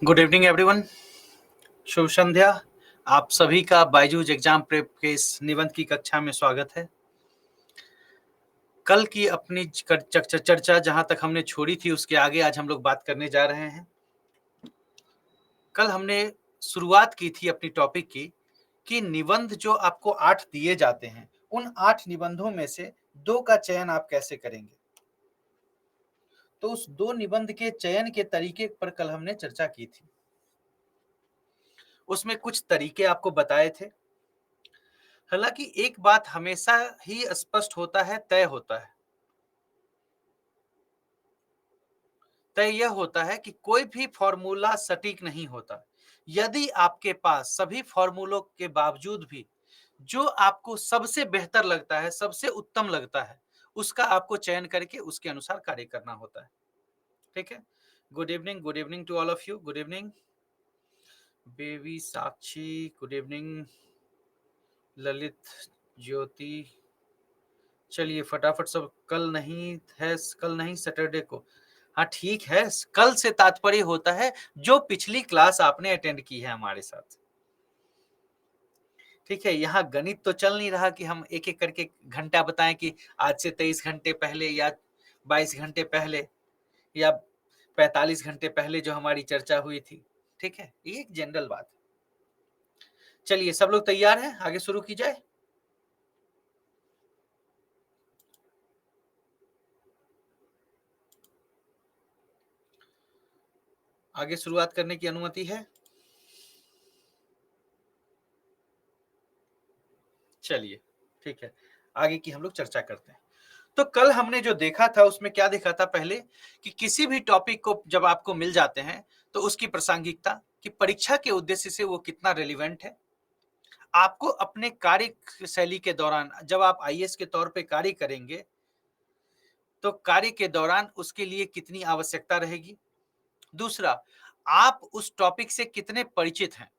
Good evening everyone, शुभ संध्या। आप सभी का बायजूस एग्जाम प्रेप के इस निबंध की कक्षा में स्वागत है। कल की अपनी चर्चा जहां तक हमने छोड़ी थी उसके आगे आज हम लोग बात करने जा रहे हैं। कल हमने शुरुआत की थी अपनी टॉपिक की कि निबंध जो आपको 8 दिए जाते हैं उन 8 निबंधों में से 2 का चयन आप कैसे करेंगे। तो उस 2 निबंध के चयन के तरीके पर कल हमने चर्चा की थी। उसमें कुछ तरीके आपको बताए थे। हालांकि एक बात हमेशा ही स्पष्ट होता है, तय होता है। तय यह होता है कि कोई भी फॉर्मूला सटीक नहीं होता। यदि आपके पास सभी फॉर्मूलों के बावजूद भी जो आपको सबसे बेहतर लगता है, सबसे उत्तम लगता है, उसका आपको चयन करके उसके अनुसार कार्य करना होता है। ठीक है। Good evening to all of you. Good evening baby, Sakshi, good evening Lalit, Jyoti. चलिए फटाफट सब। कल नहीं सैटरडे को। हाँ ठीक है, कल से तात्पर्य होता है जो पिछली क्लास आपने अटेंड की है हमारे साथ। ठीक है। यहाँ गणित तो चल नहीं रहा कि हम एक एक करके घंटा बताएं कि आज से 23 घंटे पहले या 22 घंटे पहले या 45 घंटे पहले जो हमारी चर्चा हुई थी। ठीक है, ये एक जनरल बात है। चलिए सब लोग तैयार हैं, आगे शुरू की जाए। आगे शुरुआत करने की अनुमति है। चलिए ठीक है, आगे की हम लोग चर्चा करते हैं। तो कल हमने जो देखा था उसमें क्या देखा था पहले कि किसी भी टॉपिक को जब आपको मिल जाते हैं तो उसकी प्रासंगिकता, कि परीक्षा के उद्देश्य से वो कितना रेलिवेंट है। आपको अपने कार्य शैली के दौरान जब आप आईएएस के तौर पे कार्य करेंगे तो कार्य के दौरान उसके लिए कितनी आवश्यकता रहेगी। दूसरा, आप उस टॉपिक से कितने परिचित हैं।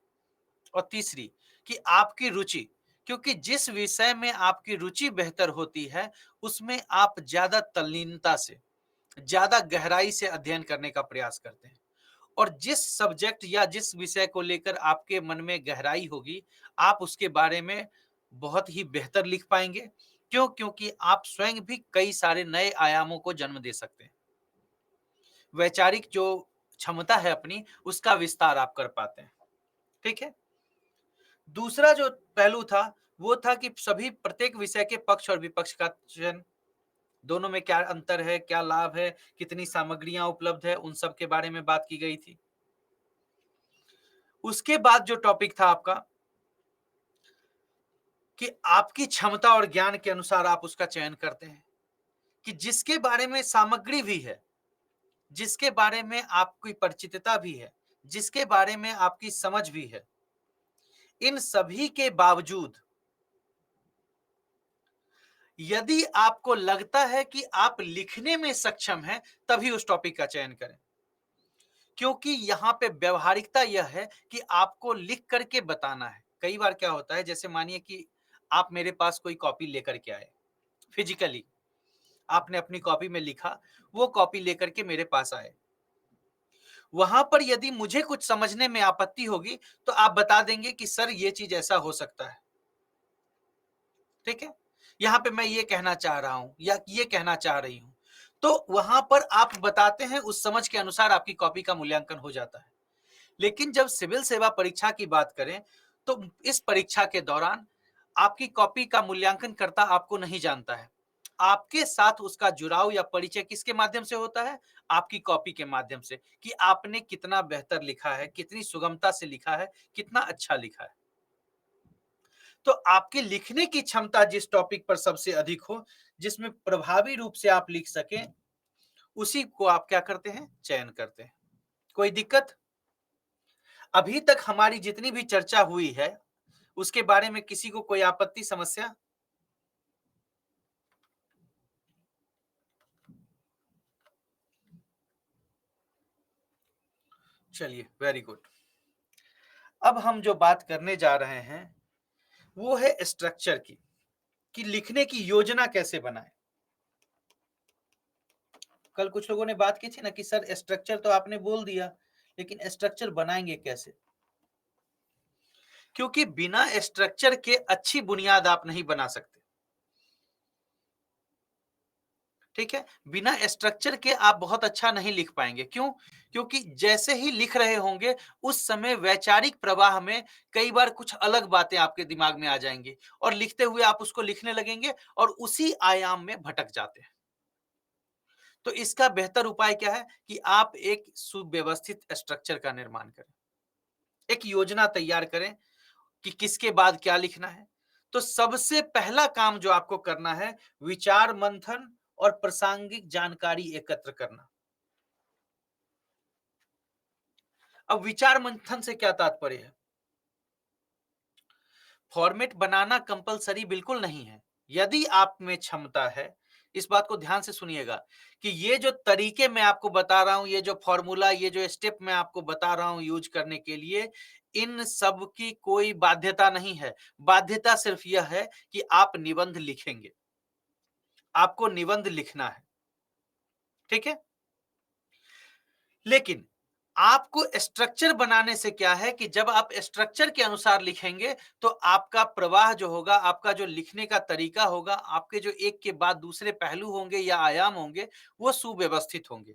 और तीसरी कि आपकी रुचि, क्योंकि जिस विषय में आपकी रुचि बेहतर होती है उसमें आप ज्यादा तल्लीनता से, ज्यादा गहराई से अध्ययन करने का प्रयास करते हैं। और जिस सब्जेक्ट या जिस विषय को लेकर आपके मन में गहराई होगी आप उसके बारे में बहुत ही बेहतर लिख पाएंगे। क्यों? क्योंकि आप स्वयं भी कई सारे नए आयामों को जन्म दे सकते हैं। वैचारिक जो क्षमता है अपनी, उसका विस्तार आप कर पाते हैं। ठीक है। दूसरा जो पहलू था वो था कि सभी प्रत्येक विषय के पक्ष और विपक्ष का चयन, दोनों में क्या अंतर है, क्या लाभ है, कितनी सामग्रियां उपलब्ध है, उन सब के बारे में बात की गई थी। उसके बाद जो टॉपिक था आपका कि आपकी क्षमता और ज्ञान के अनुसार आप उसका चयन करते हैं, कि जिसके बारे में सामग्री भी है, जिसके बारे में आपकी परिचितता भी है, जिसके बारे में आपकी समझ भी है, इन सभी के बावजूद यदि आपको लगता है कि आप लिखने में सक्षम हैं तभी उस टॉपिक का चयन करें। क्योंकि यहां पे व्यवहारिकता यह है कि आपको लिख करके बताना है। कई बार क्या होता है, जैसे मानिए कि आप मेरे पास कोई कॉपी लेकर के आए, फिजिकली आपने अपनी कॉपी में लिखा, वो कॉपी लेकर के मेरे पास आए। वहां पर यदि मुझे कुछ समझने में आपत्ति होगी तो आप बता देंगे कि सर ये चीज ऐसा हो सकता है। ठीक है, यहां पे मैं ये कहना चाह रहा हूं या ये कहना चाह रही हूं, तो वहां पर आप बताते हैं, उस समझ के अनुसार आपकी कॉपी का मूल्यांकन हो जाता है। लेकिन जब सिविल सेवा परीक्षा की बात करें तो इस परीक्षा के दौरान आपकी कॉपी का मूल्यांकन करता आपको नहीं जानता है। आपके साथ उसका जुड़ाव या परिचय किसके माध्यम से होता है? आपकी कॉपी के माध्यम से, कि आपने कितना बेहतर लिखा है, कितनी सुगमता से लिखा है, कितना अच्छा लिखा है। तो आपके लिखने की क्षमता जिस टॉपिक पर सबसे अधिक हो, जिसमें प्रभावी रूप से आप लिख सकें, उसी को आप क्या करते हैं? चयन करते हैं। कोई दिक्कत? अभी तक हमारी जितनी भी चर्चा हुई है, उसके बारे में किसी को कोई आपत्ति, समस्या? चलिए, वेरी गुड। अब हम जो बात करने जा रहे हैं, वो है स्ट्रक्चर की, कि लिखने की योजना कैसे बनाएँ? कल कुछ लोगों ने बात की थी ना कि सर स्ट्रक्चर तो आपने बोल दिया, लेकिन स्ट्रक्चर बनाएँगे कैसे? क्योंकि बिना स्ट्रक्चर के अच्छी बुनियाद आप नहीं बना सकते। ठीक है? बिना स्ट्रक्चर के आप बहुत अच्छा नहीं लिख पाएँगे। क्यों? क्योंकि जैसे ही लिख रहे होंगे, उस समय वैचारिक प्रवाह में कई बार कुछ अलग बातें आपके दिमाग में आ जाएँगी और लिखते हुए आप उसको लिखने लगेंगे और उसी आयाम में भटक जाते हैं। तो इसका बेहतर उपाय क्या है कि आप एक सुव्यवस्थित स्ट्रक्चर का निर्माण करें। एक योजना तैयार करें कि किसके बाद क्या लिखना है। तो सबसे पहला काम जो आपको करना है, विचार मंथन और प्रासंगिक जानकारी एकत्र करना। अब विचार मंथन से क्या तात्पर्य है? फॉर्मेट बनाना कंपलसरी बिल्कुल नहीं है। यदि आप में क्षमता है, इस बात को ध्यान से सुनिएगा कि ये जो तरीके मैं आपको बता रहा हूं, ये जो फॉर्मूला, ये जो स्टेप मैं आपको बता रहा हूं यूज करने के लिए, इन सब की कोई बाध्यता नहीं है। बाध्यता सिर्फ यह है कि आप निबंध लिखेंगे, आपको निबंध लिखना है। ठीक है? लेकिन आपको स्ट्रक्चर बनाने से क्या है कि जब आप स्ट्रक्चर के अनुसार लिखेंगे, तो आपका प्रवाह जो होगा, आपका जो लिखने का तरीका होगा, आपके जो एक के बाद दूसरे पहलू होंगे या आयाम होंगे, वो सुव्यवस्थित होंगे,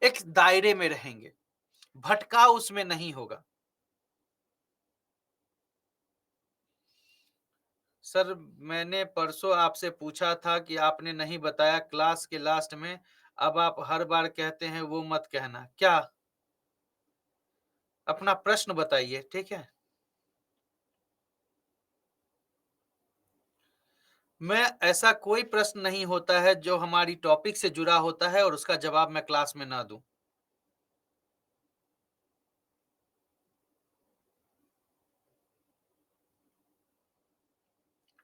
एक दायरे में रहेंगे, भटकाव उसमें नहीं होगा। सर, मैंने परसों आपसे पूछा था कि आपने नहीं बताया क्लास के लास्ट में, अब आप हर बार कहते हैं वो मत कहना। क्या? अपना प्रश्न बताइए, ठीक है? मैं ऐसा कोई प्रश्न नहीं होता है जो हमारी टॉपिक से जुड़ा होता है और उसका जवाब मैं क्लास में ना दूं।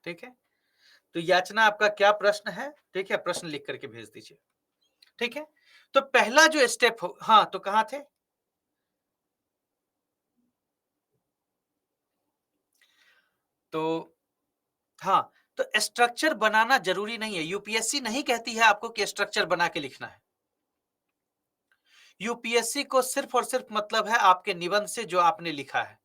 ठीक है? तो याचना आपका क्या प्रश्न है? ठीक है, प्रश्न लिख करके भेज दीजिए। ठीक है? तो पहला जो स्टेप हो, हाँ, तो कहां थे? तो हाँ, तो स्ट्रक्चर बनाना जरूरी नहीं है। यूपीएससी नहीं कहती है आपको कि स्ट्रक्चर बना के लिखना है। यूपीएससी को सिर्फ और सिर्फ मतलब है आपके निबंध से जो आपने लिखा है।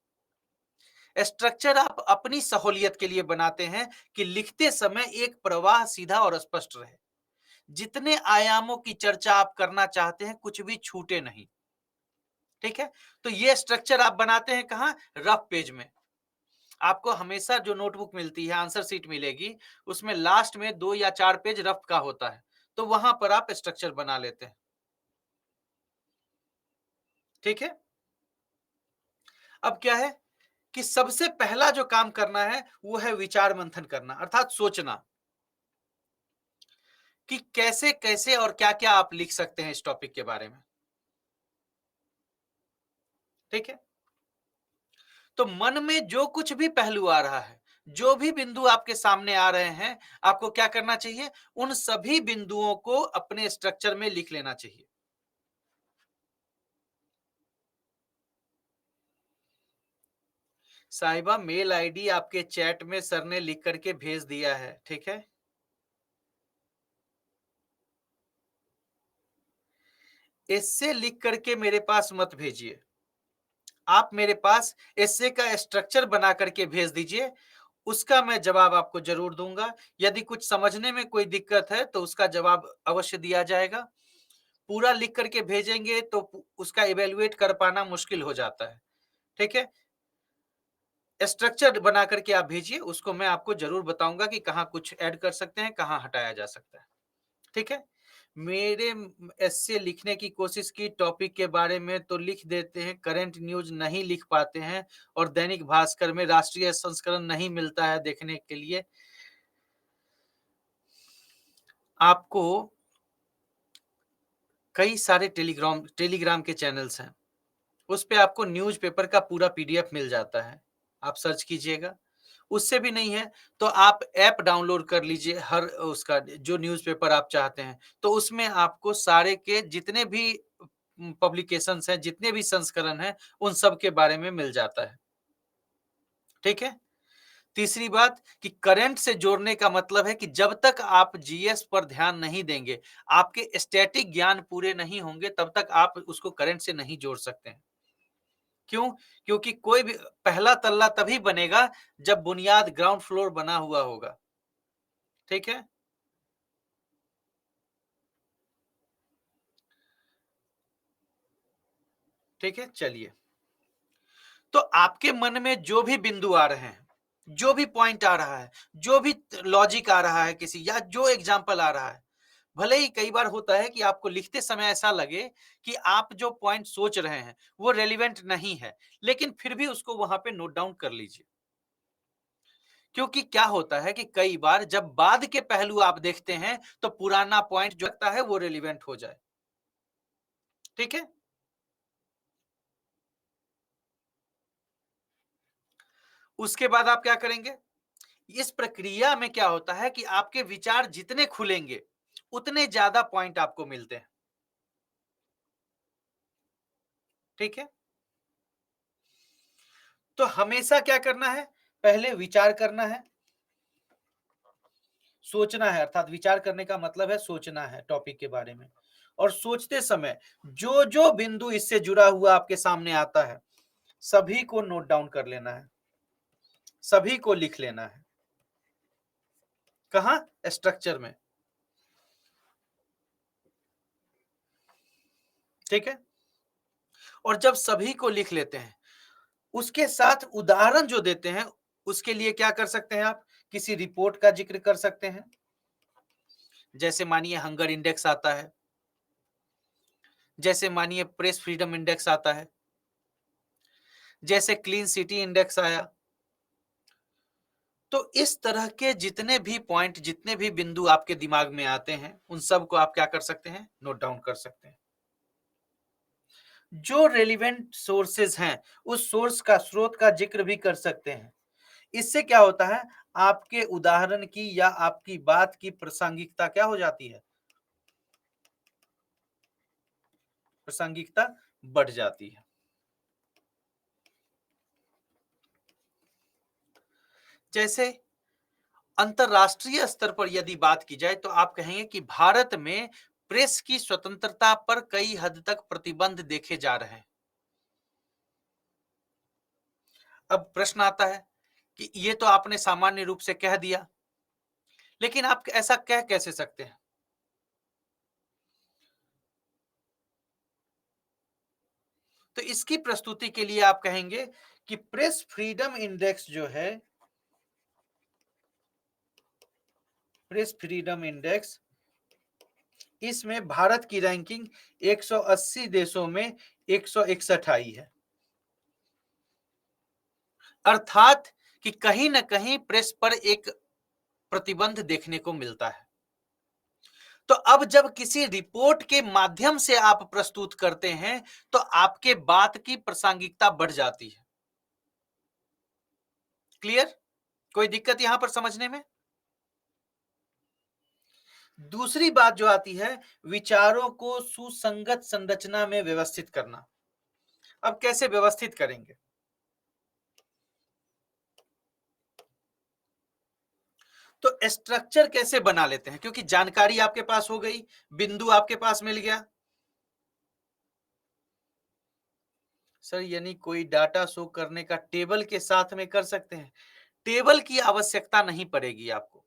स्ट्रक्चर आप अपनी सहूलियत के लिए बनाते हैं कि लिखते समय एक प्रवाह सीधा और स्पष्ट रहे। जितने आयामों की चर्चा आप करना चाहते हैं, कुछ भी छूटे नहीं। ठीक है? तो ये स्ट्रक्चर आप बनाते हैं कहां? रफ पेज में। आपको हमेशा जो नोटबुक मिलती है, आंसर शीट मिलेगी, उसमें लास्ट में 2 या 4 पेज रफ का होता है। तो वहां पर आप स्ट्रक्चर बना लेते हैं। ठीक है? अब क्या है कि सबसे पहला जो काम करना है, वो है विचार मंथन करना, अर्थात सोचना कि कैसे कैसे और क्या क्या आप लिख सकते हैं इस टॉपिक के बारे में। ठीक है? तो मन में जो कुछ भी पहलू आ रहा है, जो भी बिंदु आपके सामने आ रहे हैं, आपको क्या करना चाहिए? उन सभी बिंदुओं को अपने स्ट्रक्चर में लिख लेना चाहिए। साहिबा, मेल आईडी आपके चैट में सर ने लिख करके भेज दिया है। ठीक है? इससे लिख करके मेरे पास मत भेजिए। आप मेरे पास एस्से का स्ट्रक्चर बना करके भेज दीजिए। उसका मैं जवाब आपको जरूर दूंगा। यदि कुछ समझने में कोई दिक्कत है तो उसका जवाब अवश्य दिया जाएगा। पूरा लिख करके भेजेंगे तो उसका इवेल्युएट कर पाना मुश्किल हो जाता है। ठीक है? स्ट्रक्चर बना करके आप भेजिए, उसको मैं आपको जरूर बताऊंगा कि कहाँ कुछ ऐड कर सकते हैं, कहाँ हटाया जा सकता है। ठीक है? मेरे एस्से लिखने की कोशिश की टॉपिक के बारे में तो लिख देते हैं, करंट न्यूज नहीं लिख पाते हैं और दैनिक भास्कर में राष्ट्रीय संस्करण नहीं मिलता है देखने के लिए। आपको कई सारे टेलीग्राम टेलीग्राम के चैनल्स हैं। उस पे आपको न्यूज़पेपर का पूरा पीडीएफ मिल जाता है, आप सर्च कीजिएगा। उससे भी नहीं है तो आप ऐप डाउनलोड कर लीजिए हर उसका जो न्यूज़पेपर आप चाहते हैं, तो उसमें आपको सारे के जितने भी पब्लिकेशंस हैं, जितने भी संस्करण हैं, उन सब के बारे में मिल जाता है। ठीक है? तीसरी बात कि करंट से जोड़ने का मतलब है कि जब तक आप जीएस पर ध्यान नहीं देंगे, आपके स्टैटिक ज्ञान पूरे नहीं होंगे, तब तक आप उसको करंट से नहीं जोड़ सकते हैं। क्यों? क्योंकि कोई भी पहला तल्ला तभी बनेगा जब बुनियाद ग्राउंड फ्लोर बना हुआ होगा। ठीक है? ठीक है? चलिए। तो आपके मन में जो भी बिंदु आ रहे हैं, जो भी पॉइंट आ रहा है, जो भी लॉजिक आ रहा है किसी या जो एग्जाम्पल आ रहा है, भले ही कई बार होता है कि आपको लिखते समय ऐसा लगे कि आप जो पॉइंट सोच रहे हैं वो रेलिवेंट नहीं है, लेकिन फिर भी उसको वहां पे नोट डाउन कर लीजिए। क्योंकि क्या होता है कि कई बार जब बाद के पहलू आप देखते हैं तो पुराना पॉइंट जो लगता है वो रेलिवेंट हो जाए। ठीक है? उसके बाद आप क्या करेंगे? इस प्रक्रिया में क्या होता है कि आपके विचार जितने खुलेंगे उतने ज्यादा पॉइंट आपको मिलते हैं। ठीक है? तो हमेशा क्या करना है? पहले विचार करना है, सोचना है, अर्थात विचार करने का मतलब है सोचना है टॉपिक के बारे में। और सोचते समय जो जो बिंदु इससे जुड़ा हुआ आपके सामने आता है सभी को नोट डाउन कर लेना है, सभी को लिख लेना है। कहां? स्ट्रक्चर में। ठीक है? और जब सभी को लिख लेते हैं उसके साथ उदाहरण जो देते हैं उसके लिए क्या कर सकते हैं आप? किसी रिपोर्ट का जिक्र कर सकते हैं, जैसे मानिए हंगर इंडेक्स आता है, जैसे मानिए प्रेस फ्रीडम इंडेक्स आता है, जैसे क्लीन सिटी इंडेक्स आया। तो इस तरह के जितने भी पॉइंट, जितने भी बिंदु आपके दिमाग में आते हैं उन सब को आप क्या कर सकते हैं? नोट डाउन कर सकते हैं। जो रेलिवेंट सोर्सेज हैं उस सोर्स का, स्रोत का जिक्र भी कर सकते हैं। इससे क्या होता है? आपके उदाहरण की या आपकी बात की प्रासंगिकता क्या हो जाती है? प्रासंगिकता बढ़ जाती है। जैसे अंतरराष्ट्रीय स्तर पर यदि बात की जाए तो आप कहेंगे कि भारत में प्रेस की स्वतंत्रता पर कई हद तक प्रतिबंध देखे जा रहे हैं। अब प्रश्न आता है कि ये तो आपने सामान्य रूप से कह दिया, लेकिन आप ऐसा कह कैसे सकते हैं? तो इसकी प्रस्तुति के लिए आप कहेंगे कि प्रेस फ्रीडम इंडेक्स जो है, प्रेस फ्रीडम इंडेक्स, इसमें भारत की रैंकिंग 180 देशों में 161 आई है। अर्थात कि कहीं ना कहीं प्रेस पर एक प्रतिबंध देखने को मिलता है। तो अब जब किसी रिपोर्ट के माध्यम से आप प्रस्तुत करते हैं तो आपके बात की प्रासंगिकता बढ़ जाती है। क्लियर? कोई दिक्कत यहां पर समझने में? दूसरी बात जो आती है, विचारों को सुसंगत संरचना में व्यवस्थित करना। अब कैसे व्यवस्थित करेंगे? तो स्ट्रक्चर कैसे बना लेते हैं? क्योंकि जानकारी आपके पास हो गई, बिंदु आपके पास मिल गया। सर यानी कोई डाटा शो करने का टेबल के साथ में कर सकते हैं? टेबल की आवश्यकता नहीं पड़ेगी आपको।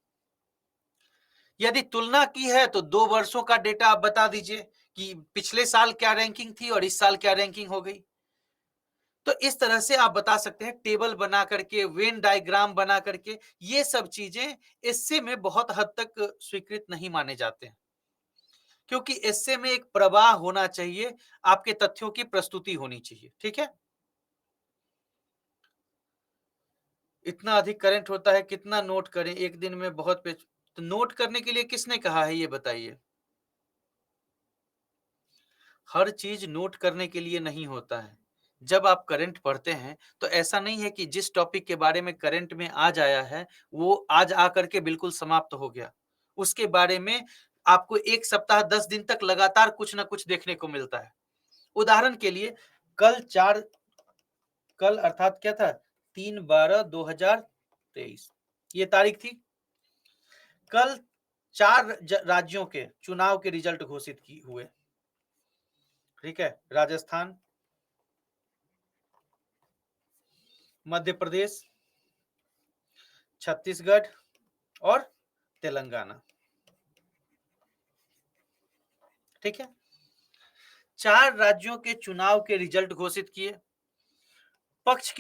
यदि तुलना की है तो 2 वर्षों का डेटा आप बता दीजिए कि पिछले साल क्या रैंकिंग थी और इस साल क्या रैंकिंग हो गई। तो इस तरह से आप बता सकते हैं, टेबल बना करके, वेन डायग्राम बना करके। ये सब चीजें एस्से में बहुत हद तक स्वीकृत नहीं माने जाते हैं, क्योंकि एस्से में एक प्रवाह होना चाहिए, आपके तथ्यों की प्रस्तुति होनी चाहिए। ठीक है? इतना अधिक करंट होता है, कितना नोट करें एक दिन में? बहुत पेज। तो नोट करने के लिए किसने कहा है ये बताइए? हर चीज नोट करने के लिए नहीं होता है। जब आप करंट पढ़ते हैं तो ऐसा नहीं है कि जिस टॉपिक के बारे में करंट में आज आया है वो आज आकर के बिल्कुल समाप्त हो गया। उसके बारे में आपको 1 सप्ताह 10 दिन तक लगातार कुछ ना कुछ देखने को मिलता है। उदाहरण के लिए कल 4 कल अर्थात क्या था 3/12/2023 ये तारीख थी। कल 4 राज्यों के चुनाव के रिजल्ट घोषित की हुए। ठीक है, राजस्थान, मध्य प्रदेश, छत्तीसगढ़ और तेलंगाना। ठीक है, 4 राज्यों के चुनाव के रिजल्ट घोषित किए। पक्ष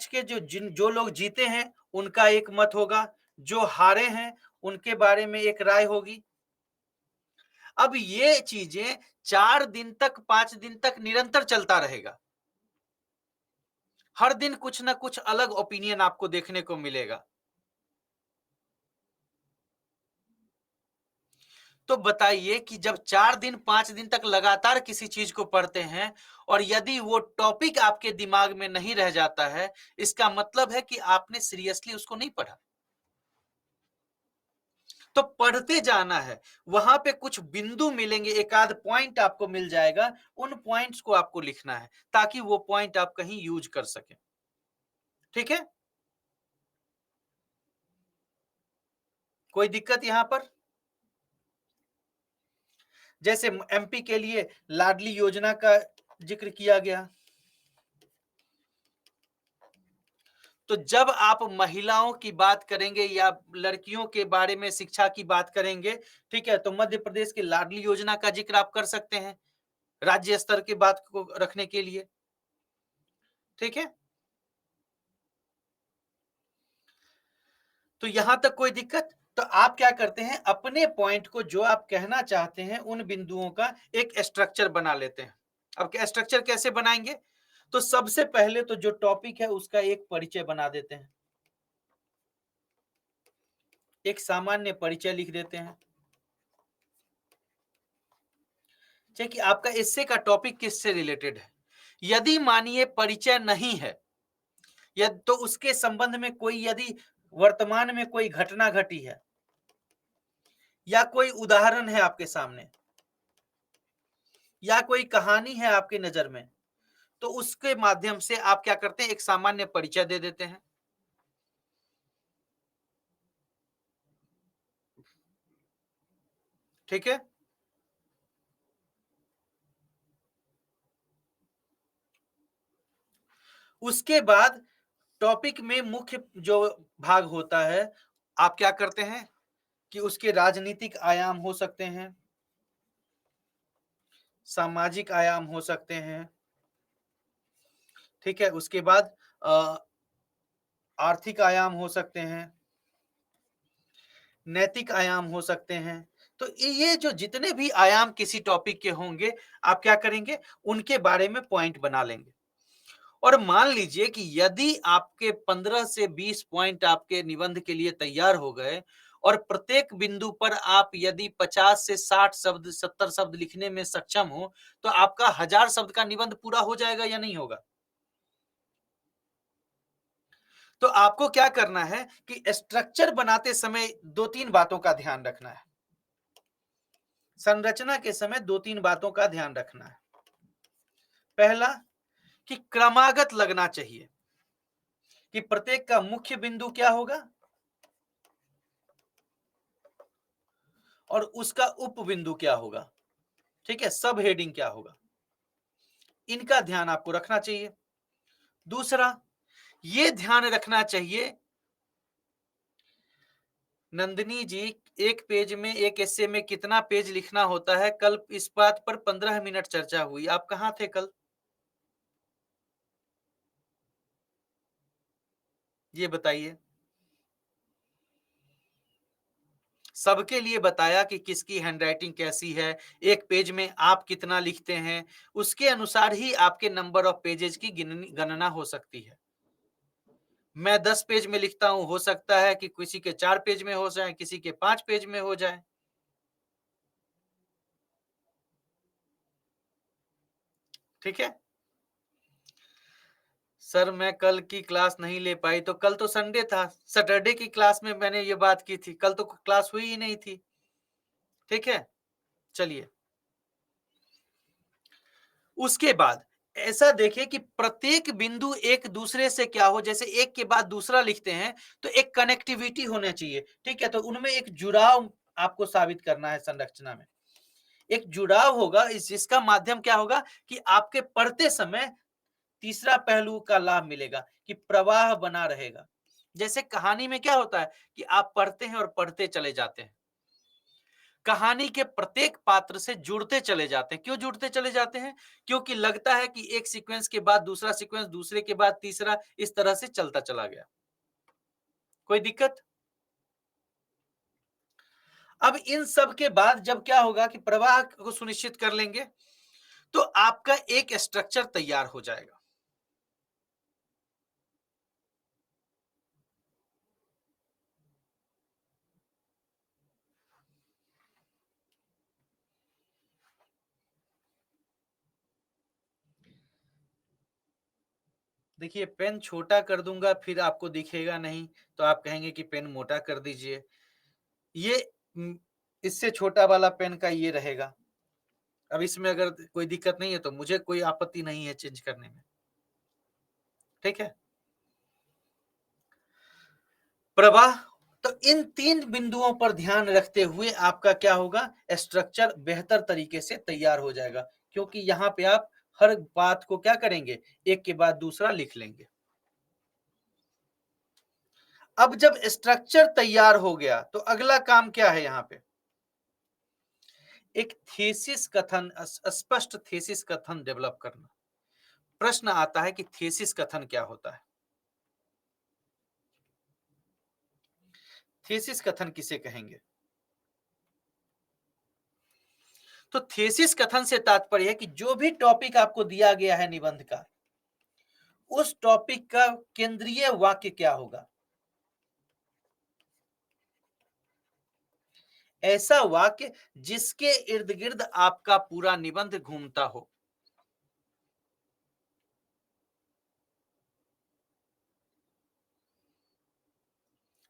के जो लोग जीते हैं उनका एक मत होगा, जो हारे हैं उनके बारे में एक राय होगी। अब ये चीजें 4 दिन तक 5 दिन तक निरंतर चलता रहेगा। हर दिन कुछ ना कुछ अलग ओपिनियन आपको देखने को मिलेगा। तो बताइए कि जब 4 दिन 5 दिन तक लगातार किसी चीज को पढ़ते हैं और यदि वो टॉपिक आपके दिमाग में नहीं रह जाता है, इसका मतलब है कि आपने सीरियसली उसको नहीं पढ़ा। तो पढ़ते जाना है, वहां पे कुछ बिंदु मिलेंगे, एक आध पॉइंट आपको मिल जाएगा, उन पॉइंट्स को आपको लिखना है ताकि वो पॉइंट आप कहीं यूज कर सकें। ठीक है, कोई दिक्कत यहां पर? जैसे एमपी के लिए लाडली योजना का जिक्र किया गया, तो जब आप महिलाओं की बात करेंगे या लड़कियों के बारे में शिक्षा की बात करेंगे, ठीक है, तो मध्य प्रदेश की लाडली योजना का जिक्र आप कर सकते हैं राज्य स्तर की बात को रखने के लिए। ठीक है, तो यहां तक कोई दिक्कत? तो आप क्या करते हैं, अपने पॉइंट को जो आप कहना चाहते हैं उन बिंदुओं का एक स्ट्रक्चर बना लेते हैं। अब क्या स्ट्रक्चर कैसे बनाएंगे? तो सबसे पहले तो जो टॉपिक है उसका एक परिचय बना देते हैं, एक सामान्य परिचय लिख देते हैं। कि आपका एस्से का टॉपिक किससे रिलेटेड है। यदि मानिए परिचय नहीं है या तो उसके संबंध में कोई यदि वर्तमान में कोई घटना घटी है या कोई उदाहरण है आपके सामने या कोई कहानी है आपके नजर में, तो उसके माध्यम से आप क्या करते हैं, एक सामान्य परिचय दे देते हैं। ठीक है, उसके बाद टॉपिक में मुख्य जो भाग होता है, आप क्या करते हैं कि उसके राजनीतिक आयाम हो सकते हैं, सामाजिक आयाम हो सकते हैं। ठीक है, उसके बाद आर्थिक आयाम हो सकते हैं, नैतिक आयाम हो सकते हैं। तो ये जो जितने भी आयाम किसी टॉपिक के होंगे, आप क्या करेंगे, उनके बारे में पॉइंट बना लेंगे। और मान लीजिए कि यदि आपके 15 से 20 पॉइंट आपके निबंध के लिए तैयार हो गए और प्रत्येक बिंदु पर आप यदि 50 से 60 शब्द 70 शब्द लिखने में सक्षम हो, तो आपका 1000 शब्द का निबंध पूरा हो जाएगा या नहीं होगा? तो आपको क्या करना है कि स्ट्रक्चर बनाते समय दो तीन बातों का ध्यान रखना है। संरचना के समय दो तीन बातों का ध्यान रखना है। पहला कि क्रमागत लगना चाहिए कि प्रत्येक का मुख्य बिंदु क्या होगा और उसका उप बिंदु क्या होगा। ठीक है, सब हेडिंग क्या होगा, इनका ध्यान आपको रखना चाहिए। दूसरा, ये ध्यान रखना चाहिए नंदिनी जी, एक पेज में एक एस्से में कितना पेज लिखना होता है, कल इस बात पर 15 मिनट चर्चा हुई, आप कहां थे कल? ये बताइए। सबके लिए बताया कि किसकी हैंडराइटिंग कैसी है, एक पेज में आप कितना लिखते हैं, उसके अनुसार ही आपके नंबर ऑफ पेजेस की गणना हो सकती है। मैं 10 पेज में लिखता हूं, हो सकता है कि किसी के 4 पेज में हो जाए, किसी के 5 पेज में हो जाए। ठीक है, सर मैं कल की क्लास नहीं ले पाई, तो कल तो संडे था, सैटरडे की क्लास में मैंने ये बात की थी, कल तो क्लास हुई ही नहीं थी। ठीक है, चलिए। उसके बाद ऐसा देखिए कि प्रत्येक बिंदु एक दूसरे से क्या हो, जैसे एक के बाद दूसरा लिखते हैं तो एक कनेक्टिविटी होना चाहिए। ठीक है, तो उनमें एक जुड़ाव आपको साबित करना है संरचना में। एक जुड़ाव होगा, इस जिसका माध्यम क्या होगा कि आपके पढ़ते समय तीसरा पहलू का लाभ मिलेगा कि प्रवाह बना रहेगा। जैसे कहानी में क्या होता है कि आप पढ़ते हैं और पढ़ते चले जाते हैं, कहानी के प्रत्येक पात्र से जुड़ते चले जाते हैं। क्यों जुड़ते चले जाते हैं? क्योंकि लगता है कि एक सीक्वेंस के बाद दूसरा सीक्वेंस, दूसरे के बाद तीसरा, इस तरह से चलता चला गया। कोई दिक्कत? अब इन सब के बाद जब क्या होगा कि प्रवाह को सुनिश्चित कर लेंगे तो आपका एक स्ट्रक्चर तैयार हो जाएगा। देखिए, पेन छोटा कर दूंगा फिर आपको दिखेगा नहीं, तो आप कहेंगे कि पेन मोटा कर दीजिए। ये इससे छोटा वाला पेन का ये रहेगा। अब इसमें अगर कोई दिक्कत नहीं है तो मुझे कोई आपत्ति नहीं है चेंज करने में। ठीक है, प्रवाह। तो इन तीन बिंदुओं पर ध्यान रखते हुए आपका क्या होगा, स्ट्रक्चर बेहतर तरीके से तैयार हो जाएगा, क्योंकि यहां पे आप हर बात को क्या करेंगे, एक के बाद दूसरा लिख लेंगे। अब जब स्ट्रक्चर तैयार हो गया तो अगला काम क्या है, यहां पे एक थीसिस कथन, स्पष्ट थीसिस कथन डेवलप करना। प्रश्न आता है कि थीसिस कथन क्या होता है? थीसिस कथन किसे कहेंगे? तो थीसिस कथन से तात्पर्य है कि जो भी टॉपिक आपको दिया गया है निबंध का, उस टॉपिक का केंद्रीय वाक्य क्या होगा। ऐसा वाक्य जिसके इर्द गिर्द आपका पूरा निबंध घूमता हो।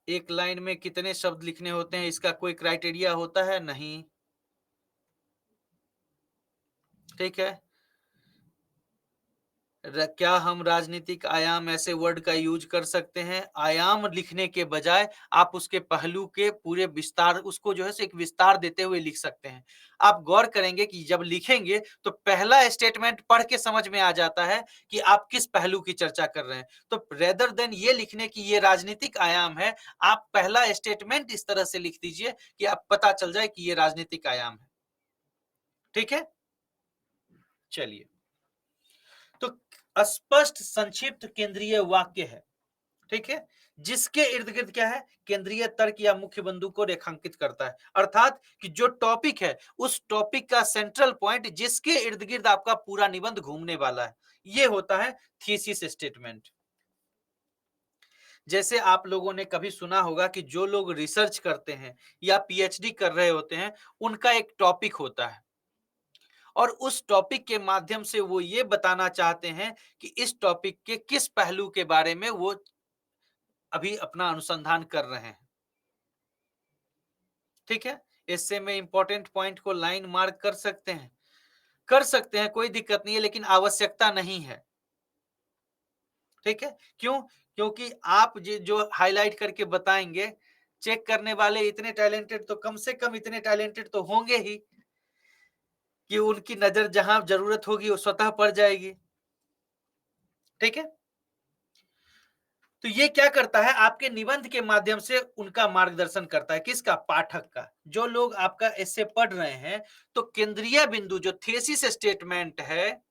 एक लाइन में कितने शब्द लिखने होते हैं, इसका कोई क्राइटेरिया होता है? नहीं। ठीक है, क्या हम राजनीतिक आयाम ऐसे वर्ड का यूज कर सकते हैं? आयाम लिखने के बजाय आप उसके पहलू के पूरे विस्तार, उसको जो है एक विस्तार देते हुए लिख सकते हैं। आप गौर करेंगे कि जब लिखेंगे तो पहला स्टेटमेंट पढ़ के समझ में आ जाता है कि आप किस पहलू की चर्चा कर रहे हैं। तो रेदर देन ये लिखने की ये राजनीतिक आयाम है, आप पहला स्टेटमेंट इस तरह से लिख दीजिए कि आप पता चल जाए कि ये राजनीतिक आयाम है। ठीक है, चलिए। तो स्पष्ट संक्षिप्त केंद्रीय वाक्य है, ठीक है, जिसके इर्द गिर्द क्या है, केंद्रीय तर्क या मुख्य बिंदु को रेखांकित करता है। अर्थात कि जो टॉपिक है उस टॉपिक का सेंट्रल पॉइंट जिसके इर्द गिर्द आपका पूरा निबंध घूमने वाला है, ये होता है थीसिस स्टेटमेंट। जैसे आप लोगों ने कभी सुना होगा कि जो लोग रिसर्च करते हैं या पीएचडी कर रहे होते हैं, उनका एक टॉपिक होता है और उस टॉपिक के माध्यम से वो ये बताना चाहते हैं कि इस टॉपिक के किस पहलू के बारे में वो अभी अपना अनुसंधान कर रहे हैं। ठीक है, इससे में इंपॉर्टेंट पॉइंट को लाइन मार्क कर सकते हैं, कर सकते हैं, कोई दिक्कत नहीं है, लेकिन आवश्यकता नहीं है। ठीक है, क्यों? क्योंकि आप जो हाईलाइट करके बताएंगे, चेक करने वाले इतने टैलेंटेड तो कम से कम इतने टैलेंटेड तो होंगे ही कि उनकी नजर जहां जरूरत होगी वो स्वतः पड़ जाएगी। ठीक है, तो ये क्या करता है, आपके निबंध के माध्यम से उनका मार्गदर्शन करता है। किसका? पाठक का। जो लोग आपका ऐसे पढ़ रहे हैं, तो केंद्रीय बिंदु जो थीसिस स्टेटमेंट है,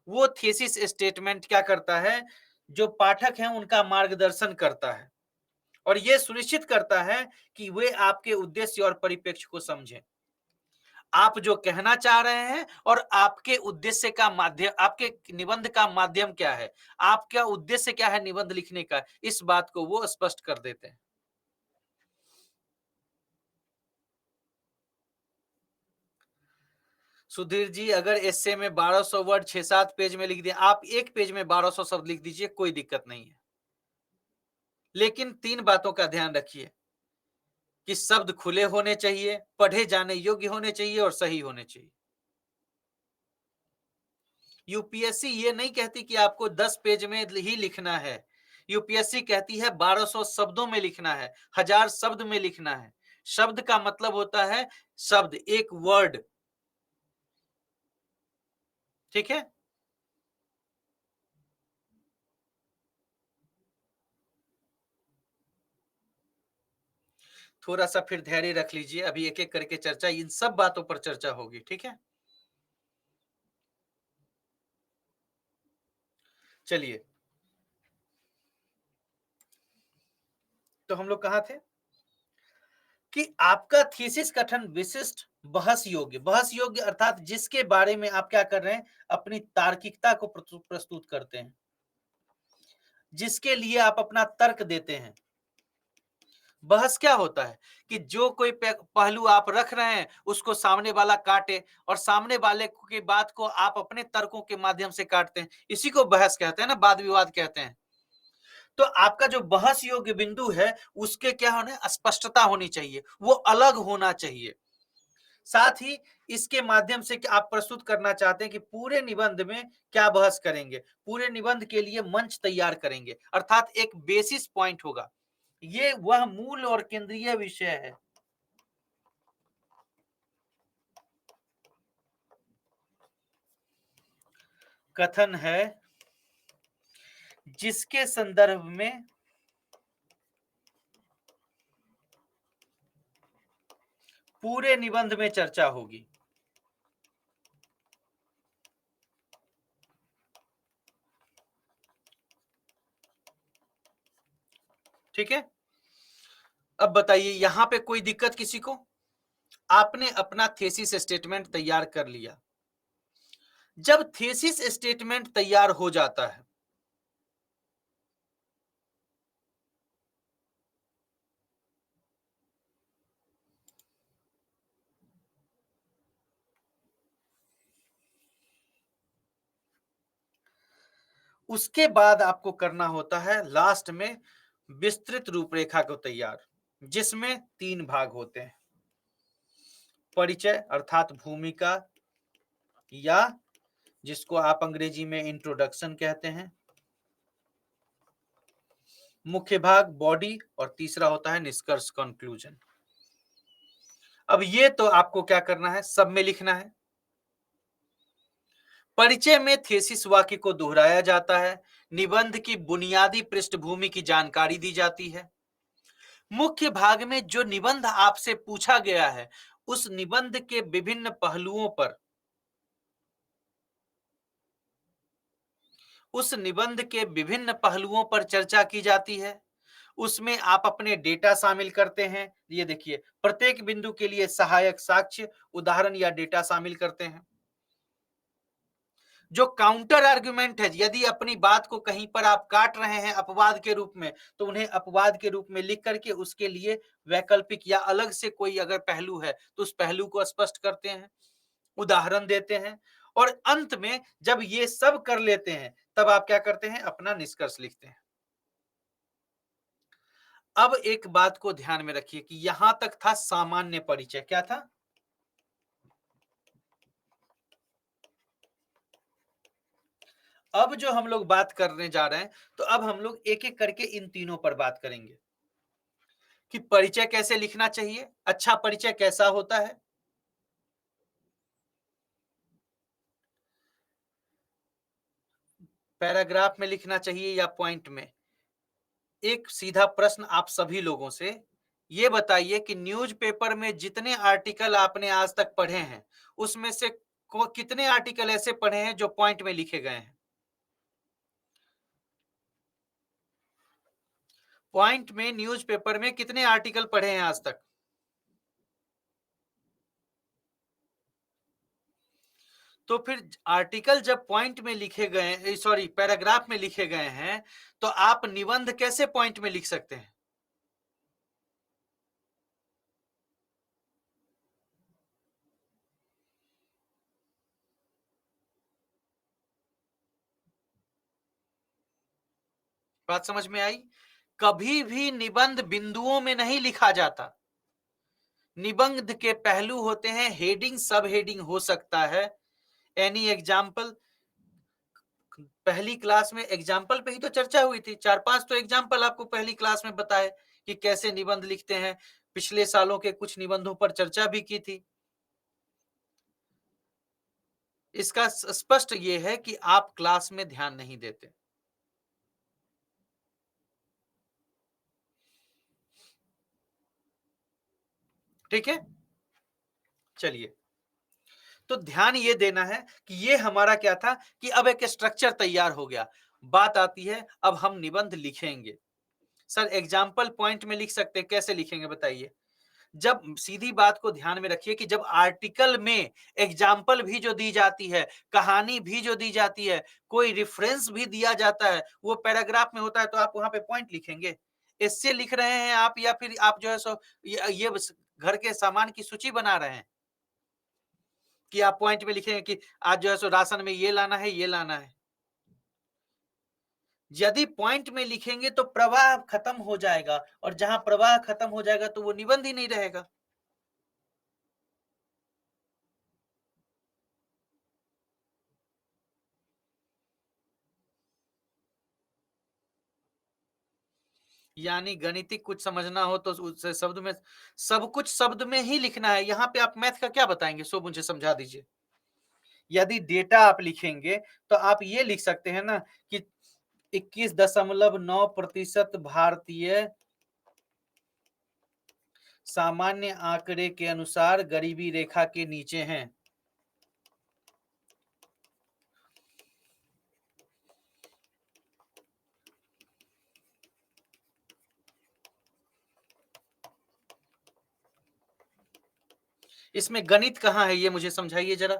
वो थीसिस स्टेटमेंट क्या करता है, जो पाठक हैं उनका मार्गदर्शन करता है और ये सुनिश्चित करता है कि वे आपके उद्देश्य और परिप्रेक्ष्य को समझें। आप जो कहना चाह रहे हैं और आपके उद्देश्य का माध्यम, आपके निबंध का माध्यम क्या है, आपका उद्देश्य क्या है निबंध लिखने का, इस बात को वो स्पष्ट कर देते हैं। सुधीर जी, अगर एस्से में 1200 वर्ड 6-7 पेज में लिख दिए, आप एक पेज में 1200 शब्द लिख दीजिए, कोई दिक्कत नहीं है। लेकिन 3 बातों का ध्यान रखिए कि शब्द खुले होने चाहिए, पढ़े जाने योग्य होने चाहिए और सही होने चाहिए। यूपीएससी ये नहीं कहती कि आपको 10 पेज में ही लिखना है। यूपीएससी कहती है 1200 शब्दों में लिखना है, 1000 शब्द में लिखना है। शब्द का मतलब होता है शब्द, एक वर्ड। ठीक है? थोड़ा सा फिर धैर्य रख लीजिए, अभी एक एक करके चर्चा, इन सब बातों पर चर्चा होगी। ठीक है? चलिए, तो हम लोग कहां थे कि आपका थीसिस कथन विशिष्ट बहस योग्य अर्थात जिसके बारे में आप क्या कर रहे हैं, अपनी तार्किकता को प्रस्तुत करते हैं, जिसके लिए आप अपना तर्क देते हैं। बहस क्या होता है कि जो कोई पहलू आप रख रहे हैं उसको सामने वाला काटे और सामने वाले की बात को आप अपने तर्कों के माध्यम से काटते हैं, इसी को बहस कहते हैं ना, वाद विवाद कहते हैं। तो आपका जो बहस योग्य बिंदु है उसके क्या होने, स्पष्टता होनी चाहिए, वो अलग होना चाहिए। साथ ही इसके माध्यम से कि आप प्रस्तुत करना चाहते हैं कि पूरे निबंध में क्या बहस करेंगे, पूरे निबंध के लिए मंच तैयार करेंगे, अर्थात एक बेसिस पॉइंट होगा। ये वह मूल और केंद्रीय विषय है। कथन है जिसके संदर्भ में पूरे निबंध में चर्चा होगी। ठीक है? अब बताइए, यहां पे कोई दिक्कत किसी को? आपने अपना थेसिस स्टेटमेंट तैयार कर लिया। जब थेसिस स्टेटमेंट तैयार हो जाता है, उसके बाद आपको करना होता है लास्ट में विस्तृत रूपरेखा को तैयार, जिसमें 3 भाग होते हैं। परिचय अर्थात भूमिका, या जिसको आप अंग्रेजी में इंट्रोडक्शन कहते हैं, मुख्य भाग बॉडी, और तीसरा होता है निष्कर्ष कंक्लूजन। अब ये तो आपको क्या करना है, सब में लिखना है। परिचय में थेसिस वाक्य को दोहराया जाता है, निबंध की बुनियादी पृष्ठभूमि की जानकारी दी जाती है। मुख्य भाग में जो निबंध आपसे पूछा गया है उस निबंध के विभिन्न पहलुओं पर, उस निबंध के विभिन्न पहलुओं पर चर्चा की जाती है। उसमें आप अपने डेटा शामिल करते हैं। ये देखिए, प्रत्येक बिंदु के लिए सहायक साक्ष्य, उदाहरण या डेटा शामिल करते हैं। जो काउंटर आर्गुमेंट है, यदि अपनी बात को कहीं पर आप काट रहे हैं अपवाद के रूप में, तो उन्हें अपवाद के रूप में लिख करके उसके लिए वैकल्पिक या अलग से कोई अगर पहलू है तो उस पहलू को स्पष्ट करते हैं, उदाहरण देते हैं। और अंत में जब ये सब कर लेते हैं तब आप क्या करते हैं, अपना निष्कर्ष लिखते हैं। अब एक बात को ध्यान में रखिए कि यहां तक था सामान्य परिचय। क्या था? अब जो हम लोग बात करने जा रहे हैं, तो अब हम लोग एक एक करके इन तीनों पर बात करेंगे कि परिचय कैसे लिखना चाहिए, अच्छा परिचय कैसा होता है, पैराग्राफ में लिखना चाहिए या पॉइंट में। एक सीधा प्रश्न आप सभी लोगों से, ये बताइए कि न्यूज़पेपर में जितने आर्टिकल आपने आज तक पढ़े हैं उसमें से कितने आर्टिकल ऐसे पढ़े हैं जो पॉइंट में लिखे गए हैं? पॉइंट में न्यूज़पेपर में कितने आर्टिकल पढ़े हैं आज तक? तो फिर आर्टिकल जब पॉइंट में लिखे गए, सॉरी पैराग्राफ में लिखे गए हैं, तो आप निबंध कैसे पॉइंट में लिख सकते हैं? बात समझ में आई? कभी भी निबंध बिंदुओं में नहीं लिखा जाता। निबंध के पहलू होते हैं, हेडिंग, सब हेडिंग हो सकता है। एनी एग्जाम्पल, पहली क्लास में एग्जाम्पल पे ही तो चर्चा हुई थी। 4-5 तो एग्जाम्पल आपको पहली क्लास में बताए कि कैसे निबंध लिखते हैं। पिछले सालों के कुछ निबंधों पर चर्चा भी की थी। इसका स्पष्ट ये है कि आप क्लास में ध्यान नहीं देते। ठीक है, चलिए। तो ध्यान ये देना है कि ये हमारा क्या था कि अब एक स्ट्रक्चर तैयार हो गया। बात आती है अब हम निबंध लिखेंगे। सर एग्जाम्पल पॉइंट में लिख सकते हैं, कैसे लिखेंगे बताइए? जब सीधी बात को ध्यान में रखिए कि जब आर्टिकल में एग्जाम्पल भी जो दी जाती है, कहानी भी जो दी जाती है, कोई रेफरेंस भी दिया जाता है, वो पैराग्राफ में होता है, तो आप वहां पे पॉइंट लिखेंगे। इससे लिख रहे हैं आप, या फिर आप जो है सो ये घर के सामान की सूची बना रहे हैं कि आप पॉइंट में लिखेंगे कि आज जो है सो राशन में ये लाना है, ये लाना है। यदि पॉइंट में लिखेंगे तो प्रवाह खत्म हो जाएगा, और जहां प्रवाह खत्म हो जाएगा तो वो निबंध ही नहीं रहेगा। यानी गणितिक कुछ समझना हो तो उससे शब्द में, सब कुछ शब्द में ही लिखना है। यहाँ पे आप मैथ का क्या बताएंगे, सो मुझे समझा दीजिए। यदि डेटा आप लिखेंगे तो आप ये लिख सकते हैं ना कि 21.9% भारतीय सामान्य आंकड़े के अनुसार गरीबी रेखा के नीचे हैं। इसमें गणित कहाँ है, ये मुझे समझाइए जरा।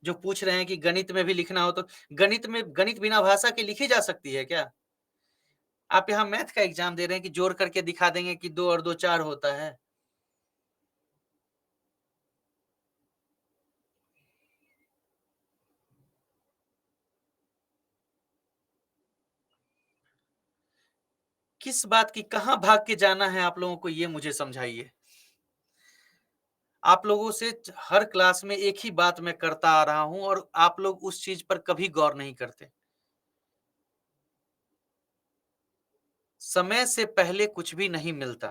जो पूछ रहे हैं कि गणित में भी लिखना हो, तो गणित में, गणित बिना भाषा के लिखी जा सकती है क्या? आप यहाँ मैथ का एग्जाम दे रहे हैं कि जोड़ करके दिखा देंगे कि 2 और 2 4 होता है। किस बात की, कहाँ भाग के जाना है आप लोगों को, ये मुझे समझाइए। आप लोगों से हर क्लास में एक ही बात मैं करता आ रहा हूं, और आप लोग उस चीज पर कभी गौर नहीं करते। समय से पहले कुछ भी नहीं मिलता।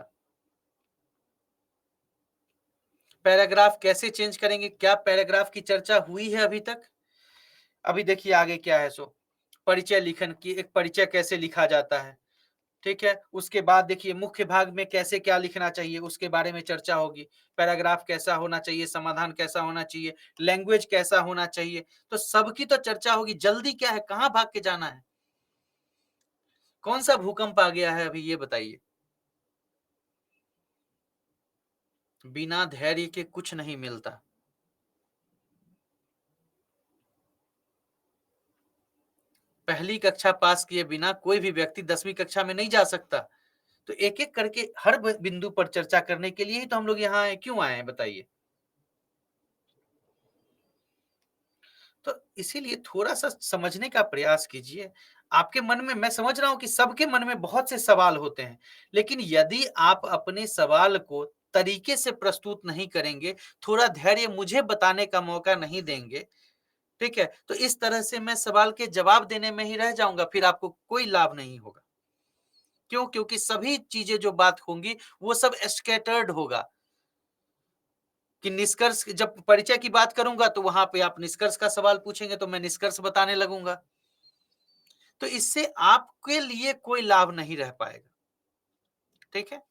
पैराग्राफ कैसे चेंज करेंगे? क्या पैराग्राफ की चर्चा हुई है अभी तक? अभी देखिए आगे क्या है। सो परिचय लिखन की, एक परिचय कैसे लिखा जाता है, ठीक है। उसके बाद देखिए मुख्य भाग में कैसे क्या लिखना चाहिए, उसके बारे में चर्चा होगी। पैराग्राफ कैसा होना चाहिए, समाधान कैसा होना चाहिए, लैंग्वेज कैसा होना चाहिए, तो सबकी तो चर्चा होगी। जल्दी क्या है, कहाँ भाग के जाना है? कौन सा भूकंप आ गया है अभी, ये बताइए। बिना धैर्य के कुछ नहीं मिलता। पहली कक्षा पास किए बिना कोई भी व्यक्ति 10वीं कक्षा में नहीं जा सकता। तो एक एक करके हर बिंदु पर चर्चा करने के लिए ही तो हम लोग यहाँ आए। क्यों आए हैं बताइए? तो इसीलिए थोड़ा सा समझने का प्रयास कीजिए। आपके मन में, मैं समझ रहा हूं कि सबके मन में बहुत से सवाल होते हैं, लेकिन यदि आप अपने सवाल को तरीके से प्रस्तुत नहीं करेंगे, थोड़ा धैर्य मुझे बताने का मौका नहीं देंगे, ठीक है, तो इस तरह से मैं सवाल के जवाब देने में ही रह जाऊंगा, फिर आपको कोई लाभ नहीं होगा। क्यों? क्योंकि सभी चीजें जो बात होंगी वो सब स्कैटर्ड होगा। कि निष्कर्ष, जब परिचय की बात करूंगा तो वहां पे आप निष्कर्ष का सवाल पूछेंगे तो मैं निष्कर्ष बताने लगूंगा। तो इससे आपके लिए कोई लाभ नहीं रह पाएगा। ठीक है,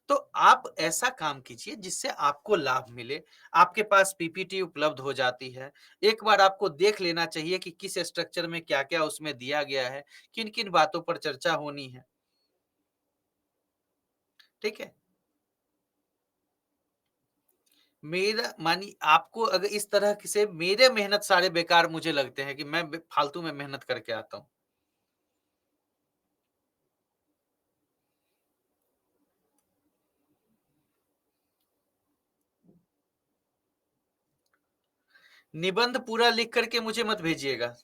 तो आप ऐसा काम कीजिए जिससे आपको लाभ मिले। आपके पास पीपीटी उपलब्ध हो जाती है, एक बार आपको देख लेना चाहिए कि किस स्ट्रक्चर में क्या क्या उसमें दिया गया है, किन किन बातों पर चर्चा होनी है। ठीक है, मेरा मानी आपको अगर इस तरह से मेरे मेहनत सारे बेकार मुझे लगते हैं कि मैं फालतू में मेहनत करके आता हूं। निबंध पूरा लिख करके मुझे मत भेजिएगा,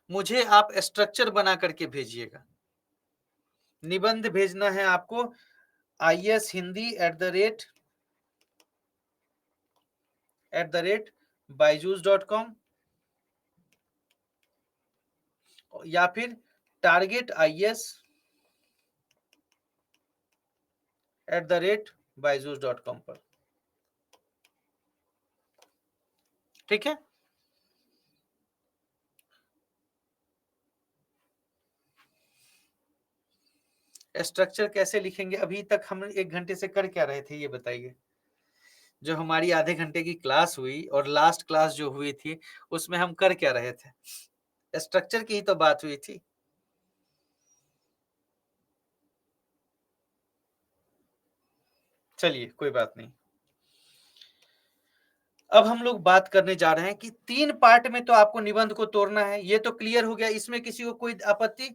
मुझे आप स्ट्रक्चर बना करके भेजिएगा। निबंध भेजना है आपको ishindi@byju's.com या फिर targetis@byju's.com पर। ठीक है, स्ट्रक्चर कैसे लिखेंगे? अभी तक हम 1 घंटे से कर क्या रहे थे ये बताइए? जो हमारी आधे घंटे की क्लास हुई और लास्ट क्लास जो हुई थी उसमें हम कर क्या रहे थे? स्ट्रक्चर की ही तो बात हुई थी। चलिए कोई बात नहीं। अब हम लोग बात करने जा रहे हैं कि 3 पार्ट में तो आपको निबंध को तोड़ना है, ये तो क्लियर हो गया। इसमें किसी को कोई आपत्ति?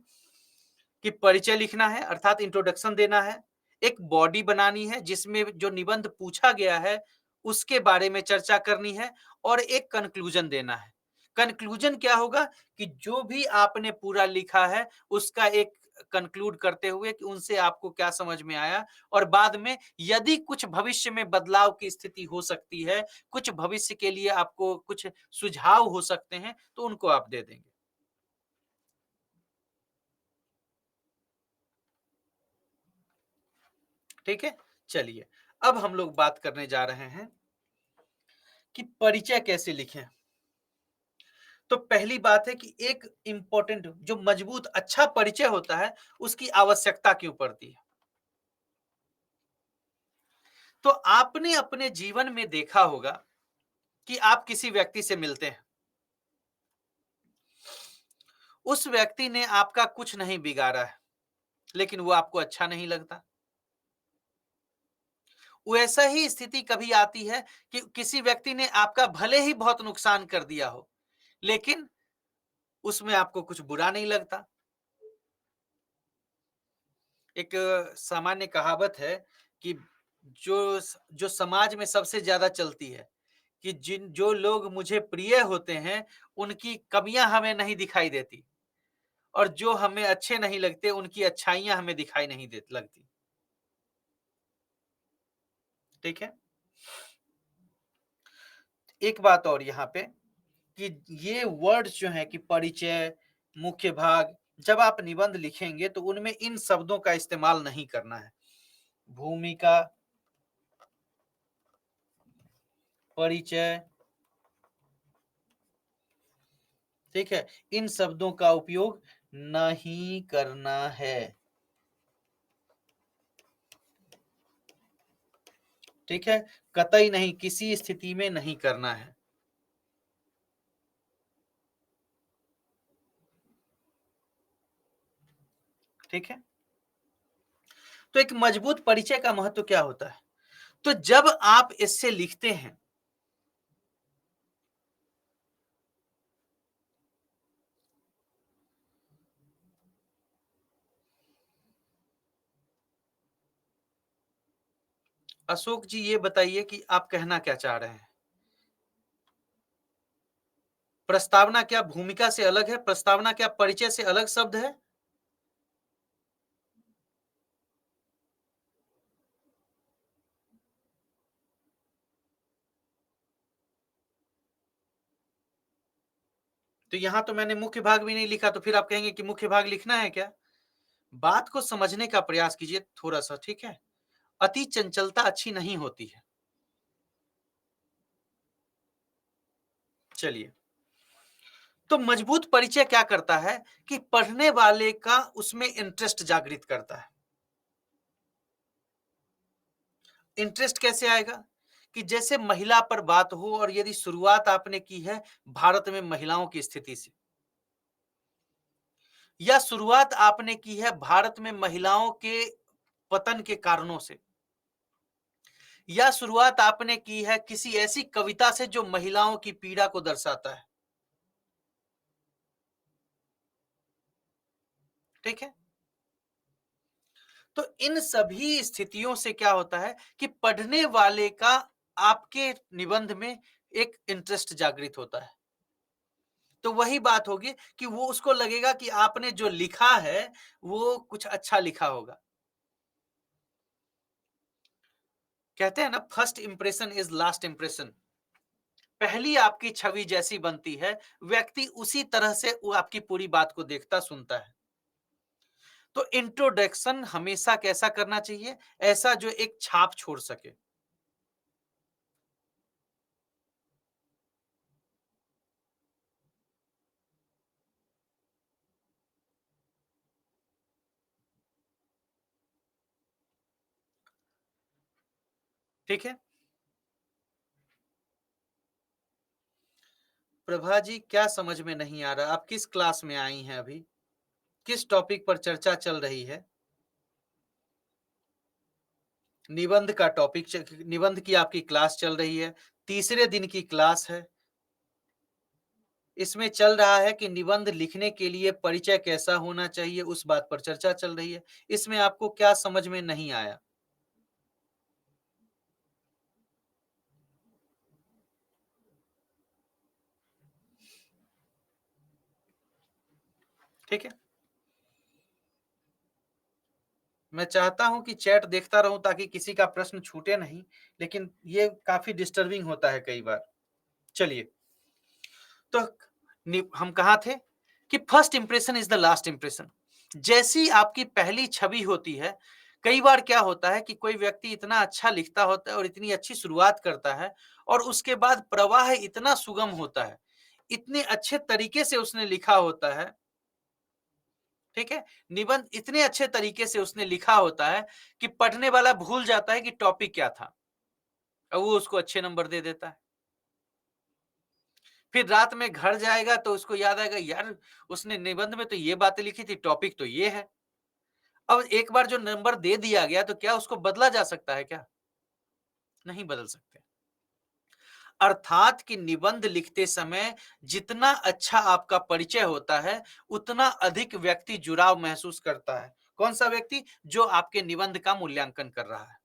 कि परिचय लिखना है अर्थात इंट्रोडक्शन देना है, एक बॉडी बनानी है जिसमें जो निबंध पूछा गया है उसके बारे में चर्चा करनी है और एक कंक्लूजन देना है। कंक्लूजन क्या होगा कि जो भी आपने पूरा लिखा है उसका एक कंक्लूड करते हुए कि उनसे आपको क्या समझ में आया, और बाद में यदि कुछ भविष्य में बदलाव की स्थिति हो सकती है, कुछ भविष्य के लिए आपको कुछ सुझाव हो सकते हैं, तो उनको आप दे देंगे। ठीक है, चलिए अब हम लोग बात करने जा रहे हैं कि परिचय कैसे लिखें। तो पहली बात है कि एक इंपॉर्टेंट जो मजबूत अच्छा परिचय होता है उसकी आवश्यकता क्यों पड़ती है? तो आपने अपने जीवन में देखा होगा कि आप किसी व्यक्ति से मिलते हैं, उस व्यक्ति ने आपका कुछ नहीं बिगाड़ा है, लेकिन वो आपको अच्छा नहीं लगता। वैसा ही स्थिति कभी आती है कि किसी व्यक्ति ने आपका भले ही बहुत नुकसान कर दिया हो, लेकिन उसमें आपको कुछ बुरा नहीं लगता। एक सामान्य कहावत है कि जो समाज में सबसे ज्यादा चलती है कि जो लोग मुझे प्रिय होते हैं उनकी कमियां हमें नहीं दिखाई देती, और जो हमें अच्छे नहीं लगते उनकी अच्छाइयां हमें दिखाई नहीं दे लगती। ठीक है, एक बात और यहाँ पे कि ये वर्ड्स जो हैं कि परिचय, मुख्य भाग, जब आप निबंध लिखेंगे तो उनमें इन शब्दों का इस्तेमाल नहीं करना है। भूमिका, परिचय, ठीक है, इन शब्दों का उपयोग नहीं करना है। ठीक है, कतई नहीं, किसी स्थिति में नहीं करना है। ठीक है, तो एक मजबूत परिचय का महत्व क्या होता है? तो जब आप इससे लिखते हैं, अशोक जी ये बताइए कि आप कहना क्या चाह रहे हैं? प्रस्तावना क्या भूमिका से अलग है? प्रस्तावना क्या परिचय से अलग शब्द है? तो यहां तो मैंने मुख्य भाग भी नहीं लिखा, तो फिर आप कहेंगे कि मुख्य भाग लिखना है क्या? बात को समझने का प्रयास कीजिए थोड़ा सा, ठीक है? अति चंचलता अच्छी नहीं होती है। चलिए, तो मजबूत परिचय क्या करता है कि पढ़ने वाले का उसमें इंटरेस्ट जागृत करता है। इंटरेस्ट कैसे आएगा? कि जैसे महिला पर बात हो और यदि शुरुआत आपने की है भारत में महिलाओं की स्थिति से, या शुरुआत आपने की है भारत में महिलाओं के पतन के कारणों से, या शुरुआत आपने की है किसी ऐसी कविता से जो महिलाओं की पीड़ा को दर्शाता है। ठीक है, तो इन सभी स्थितियों से क्या होता है कि पढ़ने वाले का आपके निबंध में एक इंटरेस्ट जागृत होता है। तो वही बात होगी कि वो उसको लगेगा कि आपने जो लिखा है, वो कुछ अच्छा लिखा होगा। कहते हैं ना, first impression is last impression. पहली आपकी छवि जैसी बनती है, व्यक्ति उसी तरह से वो आपकी पूरी बात को देखता सुनता है। तो इंट्रोडक्शन हमेशा कैसा करना चाहिए? ऐसा जो एक छाप छोड़ सके। ठीक है? प्रभा जी, क्या समझ में नहीं आ रहा? आप किस क्लास में आई हैं अभी? किस टॉपिक पर चर्चा चल रही है? निबंध का टॉपिक निबंध की आपकी क्लास चल रही है। तीसरे दिन की क्लास है। इसमें चल रहा है कि निबंध लिखने के लिए परिचय कैसा होना चाहिए, उस बात पर चर्चा चल रही है। इसमें आपको क्या समझ में नहीं आया? ठीक है? मैं चाहता हूं कि चैट देखता रहूं ताकि किसी का प्रश्न छूटे नहीं, लेकिन ये काफी डिस्टर्बिंग होता है कई बार। चलिए, तो हम कहाँ थे कि first impression is the last impression. जैसी आपकी पहली छवि होती है, कई बार क्या होता है कि कोई व्यक्ति इतना अच्छा लिखता होता है और इतनी अच्छी शुरुआत करता है, और उसके बाद प्रवाह इतना सुगम होता है, इतने अच्छे तरीके से उसने लिखा होता है। ठीक है? निबंध इतने अच्छे तरीके से उसने लिखा होता है कि पढ़ने वाला भूल जाता है कि टॉपिक क्या था, और वो उसको अच्छे नंबर दे देता है। फिर रात में घर जाएगा तो उसको याद आएगा, यार उसने निबंध में तो ये बातें लिखी थी, टॉपिक तो ये है। अब एक बार जो नंबर दे दिया गया तो क्या उसको बदला जा सकता है क्या? नहीं बदल सकते। अर्थात कि निबंध लिखते समय जितना अच्छा आपका परिचय होता है, उतना अधिक व्यक्ति जुड़ाव महसूस करता है। कौन सा व्यक्ति? जो आपके निबंध का मूल्यांकन कर रहा है।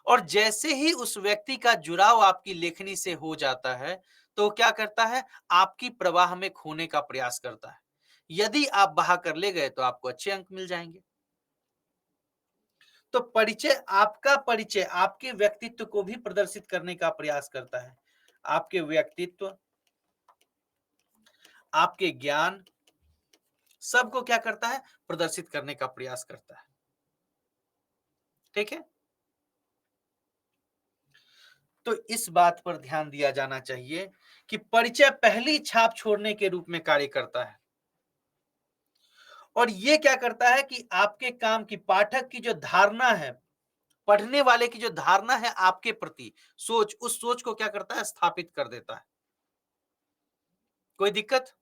और जैसे ही उस व्यक्ति का जुड़ाव आपकी लेखनी से हो जाता है, तो क्या करता है? आपकी प्रवाह में खोने का प्रयास करता है। यदि आप बहा कर ले गए तो आपको अच्छे अंक मिल जाएंगे। तो परिचय आपके व्यक्तित्व को भी प्रदर्शित करने का प्रयास करता है। आपके व्यक्तित्व, आपके ज्ञान, सबको क्या करता है? प्रदर्शित करने का प्रयास करता है। ठीक है? तो इस बात पर ध्यान दिया जाना चाहिए कि परिचय पहली छाप छोड़ने के रूप में कार्य करता है। और ये क्या करता है कि आपके काम की, पाठक की जो धारणा है, पढ़ने वाले की जो धारणा है आपके प्रति, सोच, उस सोच को क्या करता है? स्थापित कर देता है। कोई दिक्कत?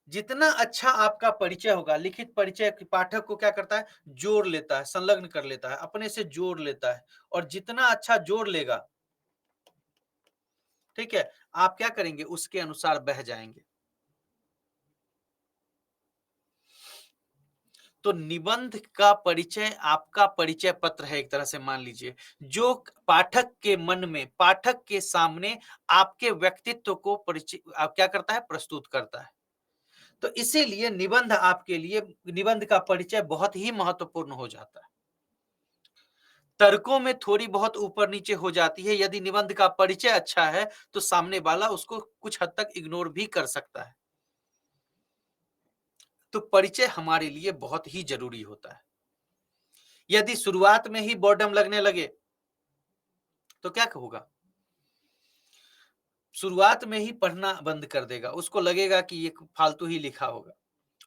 जितना अच्छा आपका परिचय होगा, लिखित परिचय पाठक को क्या करता है? जोड़ लेता है, संलग्न कर लेता है, अपने से जोड़ लेता है। और जितना अच्छा जोड़ लेगा, ठीक है, आप क्या करेंगे? उसके अनुसार बह जाएंगे। तो निबंध का परिचय आपका परिचय पत्र है, एक तरह से मान लीजिए, जो पाठक के मन में, पाठक के सामने आपके व्यक्तित्व को परिचय आप क्या करता है? प्रस्तुत करता है। तो इसीलिए निबंध आपके लिए, निबंध का परिचय बहुत ही महत्वपूर्ण हो जाता है। तर्कों में थोड़ी बहुत ऊपर नीचे हो जाती है, यदि निबंध का परिचय अच्छा है तो सामने वाला उसको कुछ हद तक इग्नोर भी कर सकता है। तो परिचय हमारे लिए बहुत ही जरूरी होता है। यदि शुरुआत में ही बोर्डम लगने लगे तो क्या होगा? शुरुआत में ही पढ़ना बंद कर देगा, उसको लगेगा कि ये फालतू ही लिखा होगा।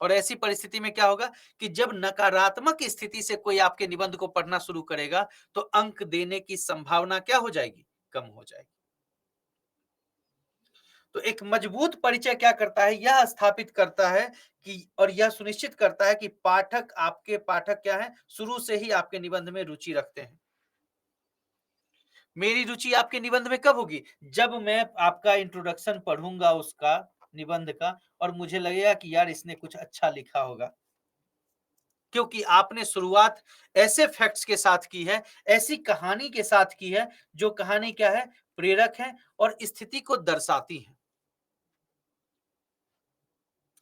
और ऐसी परिस्थिति में क्या होगा कि जब नकारात्मक स्थिति से कोई आपके निबंध को पढ़ना शुरू करेगा, तो अंक देने की संभावना क्या हो जाएगी? कम हो जाएगी। तो एक मजबूत परिचय क्या करता है? यह स्थापित करता है कि, और यह सुनिश्चित करता है कि आपके पाठक क्या है? शुरू से ही आपके निबंध में रुचि रखते हैं। मेरी रुचि आपके निबंध में कब होगी? जब मैं आपका इंट्रोडक्शन पढ़ूंगा उसका, निबंध का, और मुझे लगेगा कि यार इसने कुछ अच्छा लिखा होगा। क्योंकि आपने शुरुआत ऐसे फैक्ट्स के साथ की है, ऐसी कहानी के साथ की है, जो कहानी क्या है? प्रेरक है और स्थिति को दर्शाती है।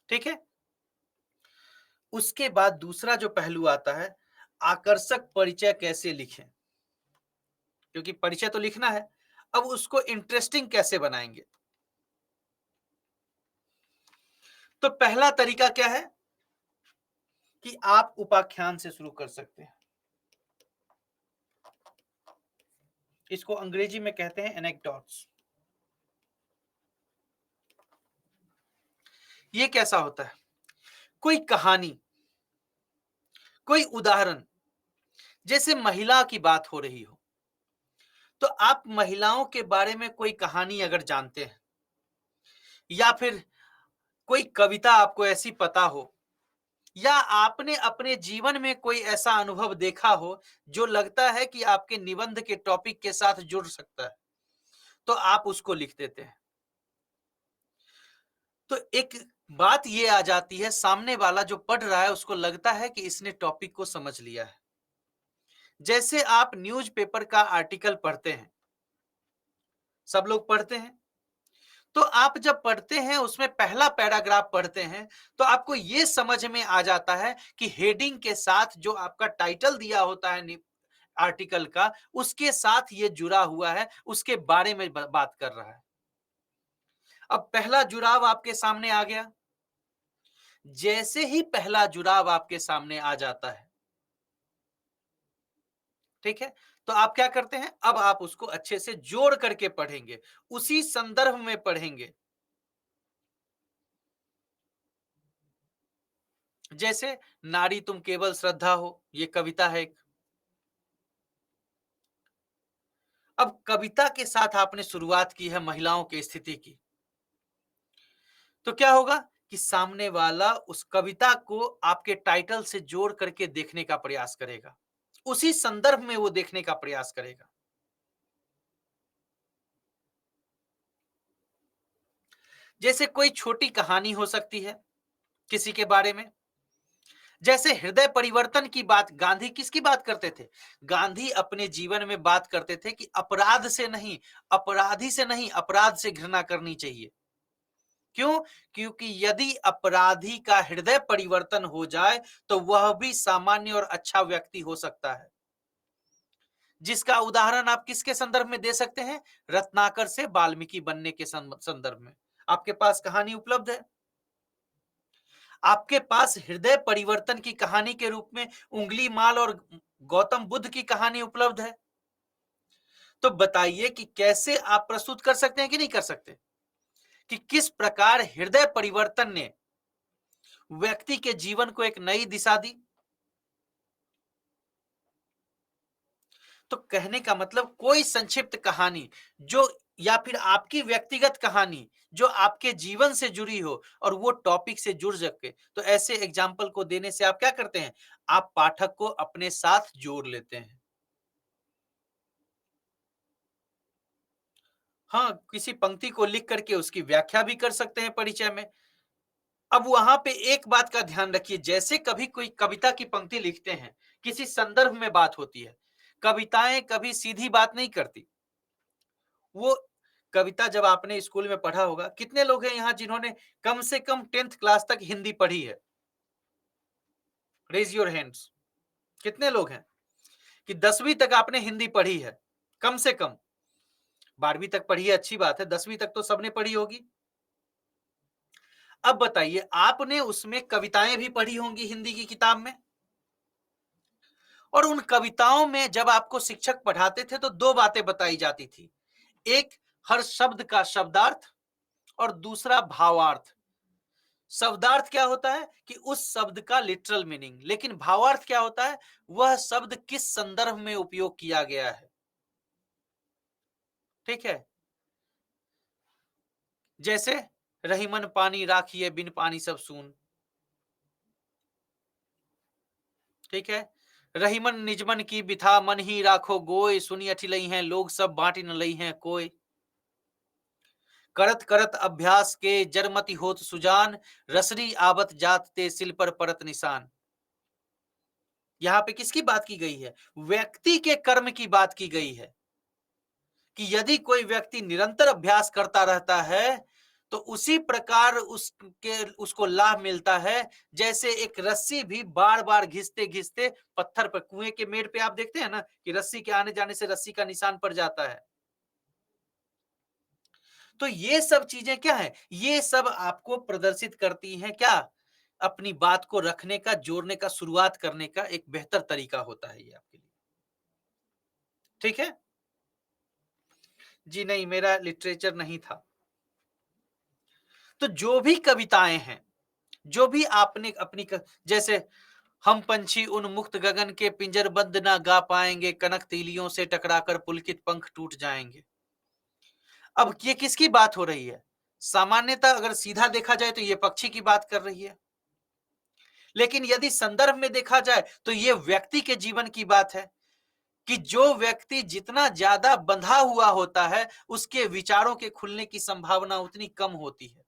ठीक है? उसके बाद दूसरा जो पहलू आता है, आकर्षक परिचय कैसे लिखें? क्योंकि परिचय तो लिखना है, अब उसको इंटरेस्टिंग कैसे बनाएंगे? तो पहला तरीका क्या है कि आप उपाख्यान से शुरू कर सकते हैं। इसको अंग्रेजी में कहते हैं एनेक्डोट्स। ये कैसा होता है? कोई कहानी, कोई उदाहरण, जैसे महिला की बात हो रही हो, तो आप महिलाओं के बारे में कोई कहानी अगर जानते हैं या फिर कोई कविता आपको ऐसी पता हो या आपने अपने जीवन में कोई ऐसा अनुभव देखा हो जो लगता है कि आपके निबंध के टॉपिक के साथ जुड़ सकता है, तो आप उसको लिख देते हैं। तो एक बात ये आ जाती है, सामने वाला जो पढ़ रहा है उसको लगता है कि इसने टॉपिक को समझ लिया है। जैसे आप न्यूज़पेपर का आर्टिकल पढ़ते हैं, सब लोग पढ़ते हैं, तो आप जब पढ़ते हैं उसमें पहला पैराग्राफ पढ़ते हैं, तो आपको ये समझ में आ जाता है कि हेडिंग के साथ जो आपका टाइटल दिया होता है आर्टिकल का, उसके साथ ये जुड़ा हुआ है, उसके बारे में बात कर रहा है। अब पहला जुड़ाव आपके सामने आ गया। जैसे ही पहला जुड़ाव आपके सामने आ जाता है, ठीक है, तो आप क्या करते हैं? अब आप उसको अच्छे से जोड़ करके पढ़ेंगे, उसी संदर्भ में पढ़ेंगे। जैसे नारी तुम केवल श्रद्धा हो, ये कविता है एक। अब कविता के साथ आपने शुरुआत की है महिलाओं की स्थिति की, तो क्या होगा कि सामने वाला उस कविता को आपके टाइटल से जोड़ करके देखने का प्रयास करेगा, उसी संदर्भ में वो देखने का प्रयास करेगा। जैसे कोई छोटी कहानी हो सकती है किसी के बारे में। जैसे हृदय परिवर्तन की बात गांधी किसकी बात करते थे? गांधी अपने जीवन में बात करते थे कि अपराध से नहीं, अपराधी से नहीं, अपराध से घृणा करनी चाहिए। क्यों? क्योंकि यदि अपराधी का हृदय परिवर्तन हो जाए तो वह भी सामान्य और अच्छा व्यक्ति हो सकता है। जिसका उदाहरण आप किसके संदर्भ में दे सकते हैं? रत्नाकर से वाल्मीकि बनने के संदर्भ में आपके पास कहानी उपलब्ध है। आपके पास हृदय परिवर्तन की कहानी के रूप में उंगली माल और गौतम बुद्ध की कहानी उपलब्ध है। तो बताइए कि कैसे आप प्रस्तुत कर सकते हैं कि नहीं कर सकते, कि किस प्रकार हृदय परिवर्तन ने व्यक्ति के जीवन को एक नई दिशा दी। तो कहने का मतलब कोई संक्षिप्त कहानी जो या फिर आपकी व्यक्तिगत कहानी जो आपके जीवन से जुड़ी हो और वो टॉपिक से जुड़ सके, तो ऐसे एग्जाम्पल को देने से आप क्या करते हैं? आप पाठक को अपने साथ जोड़ लेते हैं। हाँ, किसी पंक्ति को लिख करके उसकी व्याख्या भी कर सकते हैं परिचय में। अब वहां पे एक बात का ध्यान रखिए, जैसे कभी कोई कविता की पंक्ति लिखते हैं, किसी संदर्भ में बात होती है। कविताएं कभी सीधी बात नहीं करती। वो कविता जब आपने स्कूल में पढ़ा होगा, कितने लोग हैं यहाँ जिन्होंने कम से कम 10th क्लास तक हिंदी पढ़ी है? Raise your hands. कितने लोग हैं कि 10वीं तक आपने हिंदी पढ़ी है? कम से कम 12वीं तक पढ़ी है, अच्छी बात है, 10वीं तक तो सबने पढ़ी होगी। अब बताइए, आपने उसमें कविताएं भी पढ़ी होंगी हिंदी की किताब में, और उन कविताओं में जब आपको शिक्षक पढ़ाते थे तो दो बातें बताई जाती थी। एक, हर शब्द का शब्दार्थ, और दूसरा भावार्थ। शब्दार्थ क्या होता है कि उस शब्द का लिटरल मीनिंग, लेकिन भावार्थ क्या होता है? वह शब्द किस संदर्भ में उपयोग किया गया है। ठीक है, जैसे रहीमन पानी राखिए बिन पानी सब सून। ठीक है, रहीमन निजमन की बिथा मन ही राखो गोय, सुनी अठिलई हैं लोग सब बांटी न लई हैं कोय। करत करत अभ्यास के जरमति होत सुजान, रसरी आवत जात ते सिल पर परत निशान। यहां पे किसकी बात की गई है? व्यक्ति के कर्म की बात की गई है कि यदि कोई व्यक्ति निरंतर अभ्यास करता रहता है तो उसी प्रकार उसको लाभ मिलता है, जैसे एक रस्सी भी बार बार घिसते घिसते पत्थर पर, कुएं के मेड़ पे आप देखते हैं ना कि रस्सी के आने जाने से रस्सी का निशान पड़ जाता है। तो ये सब चीजें क्या है? ये सब आपको प्रदर्शित करती हैं क्या? अपनी बात को रखने का, जोड़ने का, शुरुआत करने का एक बेहतर तरीका होता है ये आपके लिए। ठीक है? जी नहीं, मेरा लिटरेचर नहीं था। तो जो भी कविताएं हैं, जो भी आपने अपनी जैसे हम पंछी उन मुक्त गगन के पिंजरबंद ना गा पाएंगे, कनक तीलियों से टकराकर पुलकित पंख टूट जाएंगे। अब ये किसकी बात हो रही है? सामान्यतः अगर सीधा देखा जाए तो ये पक्षी की बात कर रही है, लेकिन यदि संदर्भ में देखा जाए तो ये व्यक्ति के जीवन की बात है कि जो व्यक्ति जितना ज्यादा बंधा हुआ होता है उसके विचारों के खुलने की संभावना उतनी कम होती है।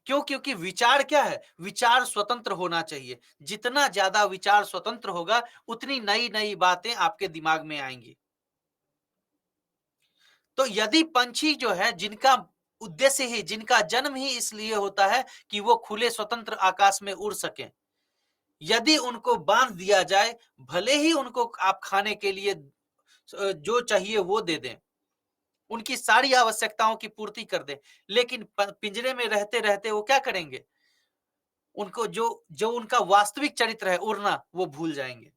क्यों? क्योंकि विचार क्या है? विचार स्वतंत्र होना चाहिए। जितना ज्यादा विचार स्वतंत्र होगा उतनी नई नई बातें आपके दिमाग में आएंगी। तो यदि पंछी जो है, जिनका उद्देश्य ही, जिनका जन्म ही इसलिए होता है कि वो खुले स्वतंत्र आकाश में उड़ सकें, यदि उनको बांध दिया जाए, भले ही उनको आप खाने के लिए जो चाहिए वो दे दें, उनकी सारी आवश्यकताओं की पूर्ति कर दें, लेकिन पिंजरे में रहते रहते वो क्या करेंगे? उनको जो जो उनका वास्तविक चरित्र है, उड़ना, वो भूल जाएंगे।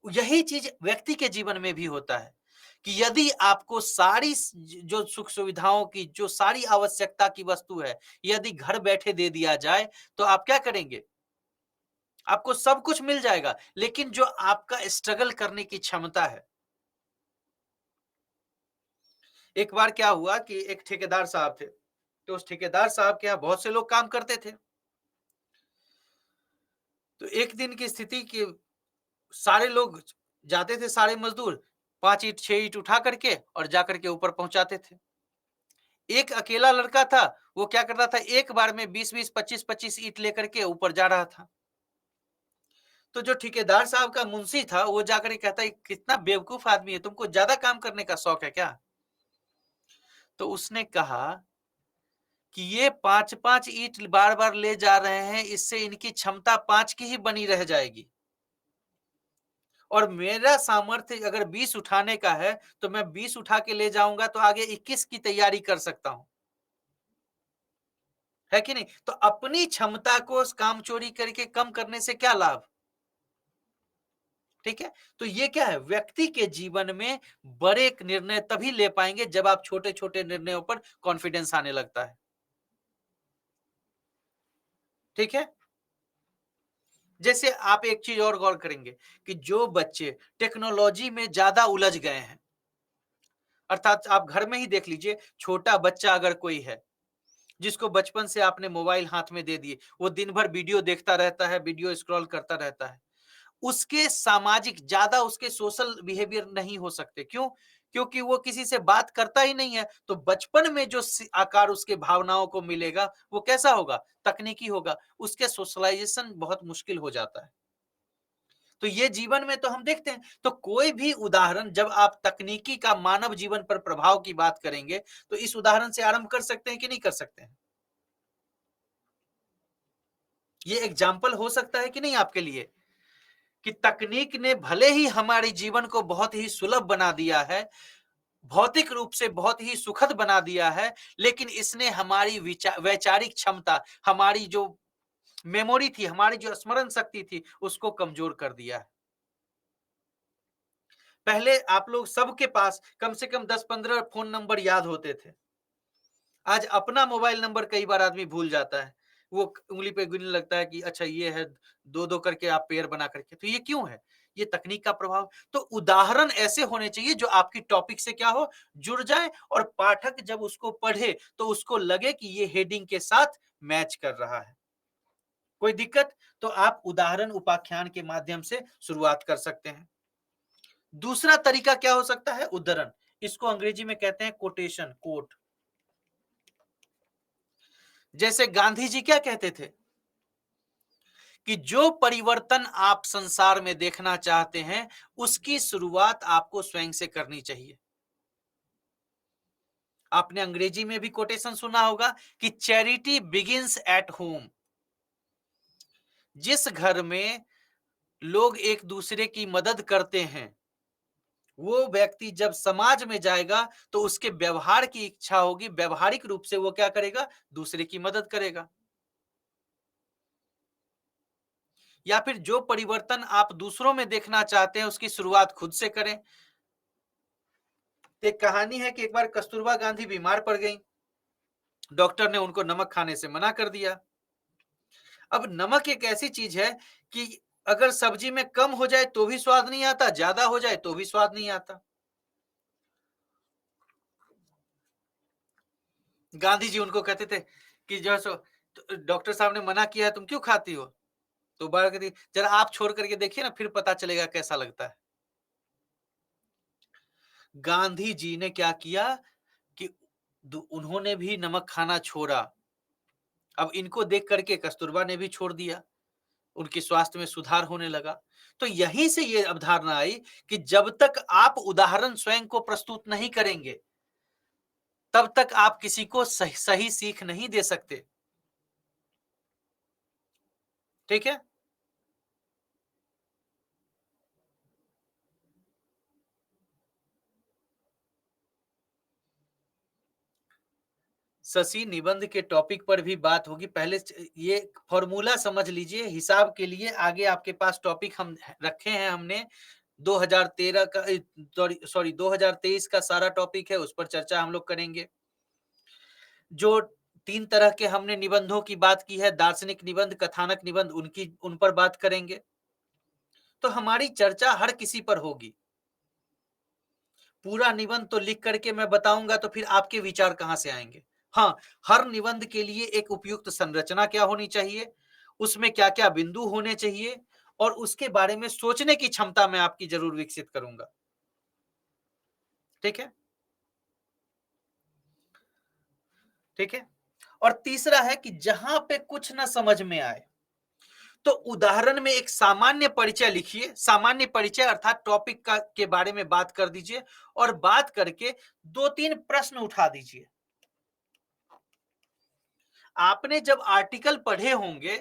यही चीज व्यक्ति के जीवन में भी होता है कि यदि आपको सारी जो सुख सुविधाओं की, जो सारी आवश्यकता की वस्तु है, यदि घर बैठे दे दिया जाए तो आप क्या करेंगे? आपको सब कुछ मिल जाएगा, लेकिन जो आपका स्ट्रगल करने की क्षमता है। एक बार क्या हुआ कि एक ठेकेदार साहब थे, तो उस ठेकेदार साहब के यहाँ बहुत से लोग काम करते थे। तो एक दिन की स्थिति की, सारे लोग जाते थे, सारे मजदूर 5 ईंट 6 ईंट उठा करके और जाकर के ऊपर पहुंचाते थे। एक अकेला लड़का था, वो क्या करता था, एक बार में 20-20 25-25 ईंट लेकर के ऊपर जा रहा था। तो जो ठेकेदार साहब का मुंशी था वो जाकर के कहता है, कितना बेवकूफ आदमी है, तुमको ज्यादा काम करने का शौक है क्या? तो उसने कहा कि ये 5-5 ईंट बार बार ले जा रहे हैं, इससे इनकी क्षमता 5 की ही बनी रह जाएगी, और मेरा सामर्थ्य अगर 20 उठाने का है तो मैं 20 उठा के ले जाऊंगा तो आगे 21 की तैयारी कर सकता हूं। है कि नहीं? तो अपनी क्षमता को काम चोरी करके कम करने से क्या लाभ? ठीक है? तो ये क्या है? व्यक्ति के जीवन में बड़े निर्णय तभी ले पाएंगे जब आप छोटे छोटे निर्णयों पर कॉन्फिडेंस आने लगता है। ठीक है? जैसे आप एक चीज और गौर करेंगे कि जो बच्चे टेक्नोलॉजी में ज्यादा उलझ गए हैं, अर्थात आप घर में ही देख लीजिए, छोटा बच्चा अगर कोई है जिसको बचपन से आपने मोबाइल हाथ में दे दिए, वो दिन भर वीडियो देखता रहता है, वीडियो स्क्रॉल करता रहता है, उसके सामाजिक ज्यादा उसके सोशल बिहेवियर नहीं हो सकते। क्यों? क्योंकि वो किसी से बात करता ही नहीं है। तो बचपन में जो आकार उसके भावनाओं को मिलेगा वो कैसा होगा? तकनीकी होगा। उसके सोशलाइजेशन बहुत मुश्किल हो जाता है। तो ये जीवन में तो हम देखते हैं। तो कोई भी उदाहरण जब आप तकनीकी का मानव जीवन पर प्रभाव की बात करेंगे तो इस उदाहरण से आरंभ कर सकते हैं कि नहीं कर सकते हैं? ये एग्जाम्पल हो सकता है कि नहीं आपके लिए कि तकनीक ने भले ही हमारे जीवन को बहुत ही सुलभ बना दिया है, भौतिक रूप से बहुत ही सुखद बना दिया है, लेकिन इसने हमारी वैचारिक क्षमता, हमारी जो मेमोरी थी, हमारी जो स्मरण शक्ति थी, उसको कमजोर कर दिया है। पहले आप लोग सबके पास कम से कम 10-15 फोन नंबर याद होते थे। आज अपना मोबाइल नंबर कई बार आदमी भूल जाता है। वो उंगली पे गिनने लगता है कि अच्छा ये है, 2-2 करके आप पेयर बना करके। तो ये क्यों है? ये तकनीक का प्रभाव। तो उदाहरण ऐसे होने चाहिए जो आपकी टॉपिक से क्या हो, जुड़ जाए, और पाठक जब उसको पढ़े तो उसको लगे कि ये हेडिंग के साथ मैच कर रहा है। कोई दिक्कत? तो आप उदाहरण उपाख्यान के माध्यम से शुरुआत कर सकते हैं। दूसरा तरीका क्या हो सकता है? उद्धरण। इसको अंग्रेजी में कहते हैं कोटेशन, कोट। जैसे गांधी जी क्या कहते थे? कि जो परिवर्तन आप संसार में देखना चाहते हैं, उसकी शुरुआत आपको स्वयं से करनी चाहिए। आपने अंग्रेजी में भी कोटेशन सुना होगा कि चैरिटी बिगिंस एट होम। जिस घर में लोग एक दूसरे की मदद करते हैं, वो व्यक्ति जब समाज में जाएगा तो उसके व्यवहार की इच्छा होगी, व्यवहारिक रूप से वो क्या करेगा? दूसरे की मदद करेगा। या फिर जो परिवर्तन आप दूसरों में देखना चाहते हैं, उसकी शुरुआत खुद से करें। एक कहानी है कि एक बार कस्तूरबा गांधी बीमार पड़ गई। डॉक्टर ने उनको नमक खाने से मना कर दिया। अब नमक एक ऐसी चीज है कि अगर सब्जी में कम हो जाए तो भी स्वाद नहीं आता, ज्यादा हो जाए तो भी स्वाद नहीं आता। गांधी जी उनको कहते थे कि जो है सो तो डॉक्टर साहब ने मना किया है, तुम क्यों खाती हो? तो बार कहती, जरा आप छोड़ करके देखिए ना, फिर पता चलेगा कैसा लगता है। गांधी जी ने क्या किया कि उन्होंने भी नमक खाना छोड़ा। अब इनको देख करके कस्तूरबा ने भी छोड़ दिया, उनके स्वास्थ्य में सुधार होने लगा। तो यहीं से ये अवधारणा आई कि जब तक आप उदाहरण स्वयं को प्रस्तुत नहीं करेंगे, तब तक आप किसी को सही सही सीख नहीं दे सकते। ठीक है? शशि निबंध के टॉपिक पर भी बात होगी। पहले ये फॉर्मूला समझ लीजिए हिसाब के लिए। आगे आपके पास टॉपिक हम रखे हैं, हमने 2013 का सॉरी 2023 का सारा टॉपिक है, उस पर चर्चा हम लोग करेंगे। जो 3 तरह के हमने निबंधों की बात की है, दार्शनिक निबंध, कथानक निबंध, उन पर बात करेंगे। तो हमारी चर्चा हर किसी पर होगी। पूरा निबंध तो लिख करके मैं बताऊंगा तो फिर आपके विचार कहां से आएंगे? हाँ, हर निबंध के लिए एक उपयुक्त संरचना क्या होनी चाहिए, उसमें क्या क्या बिंदु होने चाहिए, और उसके बारे में सोचने की क्षमता मैं आपकी जरूर विकसित करूंगा। ठीक है? ठीक है। और तीसरा है कि जहां पे कुछ ना समझ में आए तो उदाहरण में एक सामान्य परिचय लिखिए। सामान्य परिचय अर्थात टॉपिक का के बारे में बात कर दीजिए, और बात करके 2-3 प्रश्न उठा दीजिए। आपने जब आर्टिकल पढ़े होंगे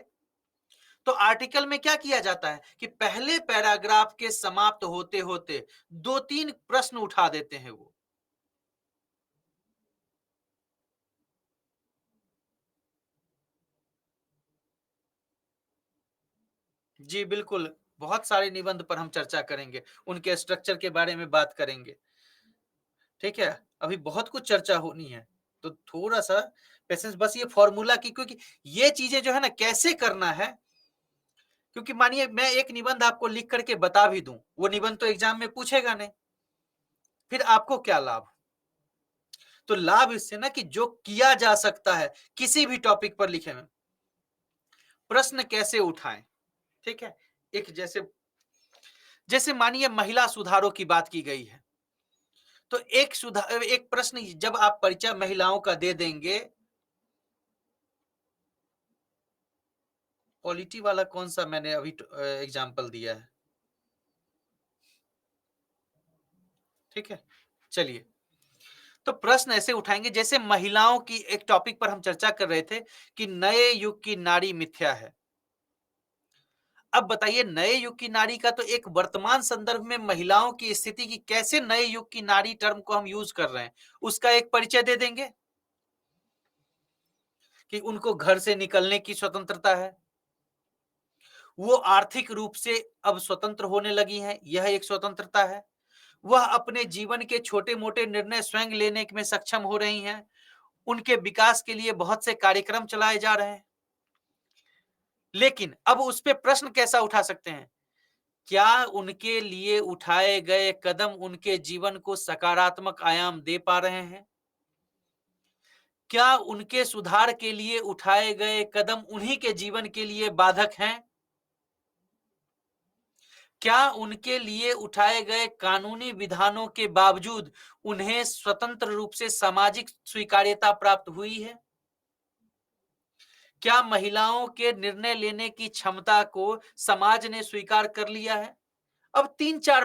तो आर्टिकल में क्या किया जाता है कि पहले पैराग्राफ के समाप्त होते होते 2-3 प्रश्न उठा देते हैं वो। जी बिल्कुल, बहुत सारे निबंध पर हम चर्चा करेंगे, उनके स्ट्रक्चर के बारे में बात करेंगे। ठीक है? अभी बहुत कुछ चर्चा होनी है, तो थोड़ा-सा पेशेंस, बस ये फॉर्मूला की, क्योंकि ये चीजें जो है ना कैसे करना है, क्योंकि मानिए मैं एक निबंध आपको लिख करके बता भी दूं, वो निबंध तो एग्जाम में पूछेगा नहीं, फिर आपको क्या लाभ? तो लाभ इससे ना कि जो किया जा सकता है किसी भी टॉपिक पर लिखे में, प्रश्न कैसे उठाएं। ठीक है? एक जैसे जैसे मानिए महिला सुधारों की बात की गई है, तो एक प्रश्न जब आप परिचय महिलाओं का दे देंगे। पॉलिटी वाला कौन सा मैंने अभी एग्जाम्पल दिया है? ठीक है, चलिए। तो प्रश्न ऐसे उठाएंगे जैसे महिलाओं की एक टॉपिक पर हम चर्चा कर रहे थे कि नए युग की नारी मिथ्या है। अब बताइए, नए युग की नारी का तो एक वर्तमान संदर्भ में महिलाओं की स्थिति की कैसे नए युग की नारी टर्म को हम यूज कर रहे हैं, उसका एक परिचय दे देंगे कि उनको घर से निकलने की स्वतंत्रता है, वो आर्थिक रूप से अब स्वतंत्र होने लगी हैं, यह एक स्वतंत्रता है। वह अपने जीवन के छोटे मोटे निर्णय स्वयं लेने में सक्षम हो रही हैं, उनके विकास के लिए बहुत से कार्यक्रम चलाए जा रहे हैं। लेकिन अब उस पे प्रश्न कैसा उठा सकते हैं? क्या उनके लिए उठाए गए कदम उनके जीवन को सकारात्मक आयाम दे पा रहे हैं? क्या उनके सुधार के लिए उठाए गए कदम उन्हीं के जीवन के लिए बाधक हैं? क्या उनके लिए उठाए गए कानूनी विधानों के बावजूद उन्हें स्वतंत्र रूप से सामाजिक स्वीकार्यता प्राप्त हुई है? क्या महिलाओं के निर्णय लेने की क्षमता को समाज ने स्वीकार कर लिया है? अब 3-4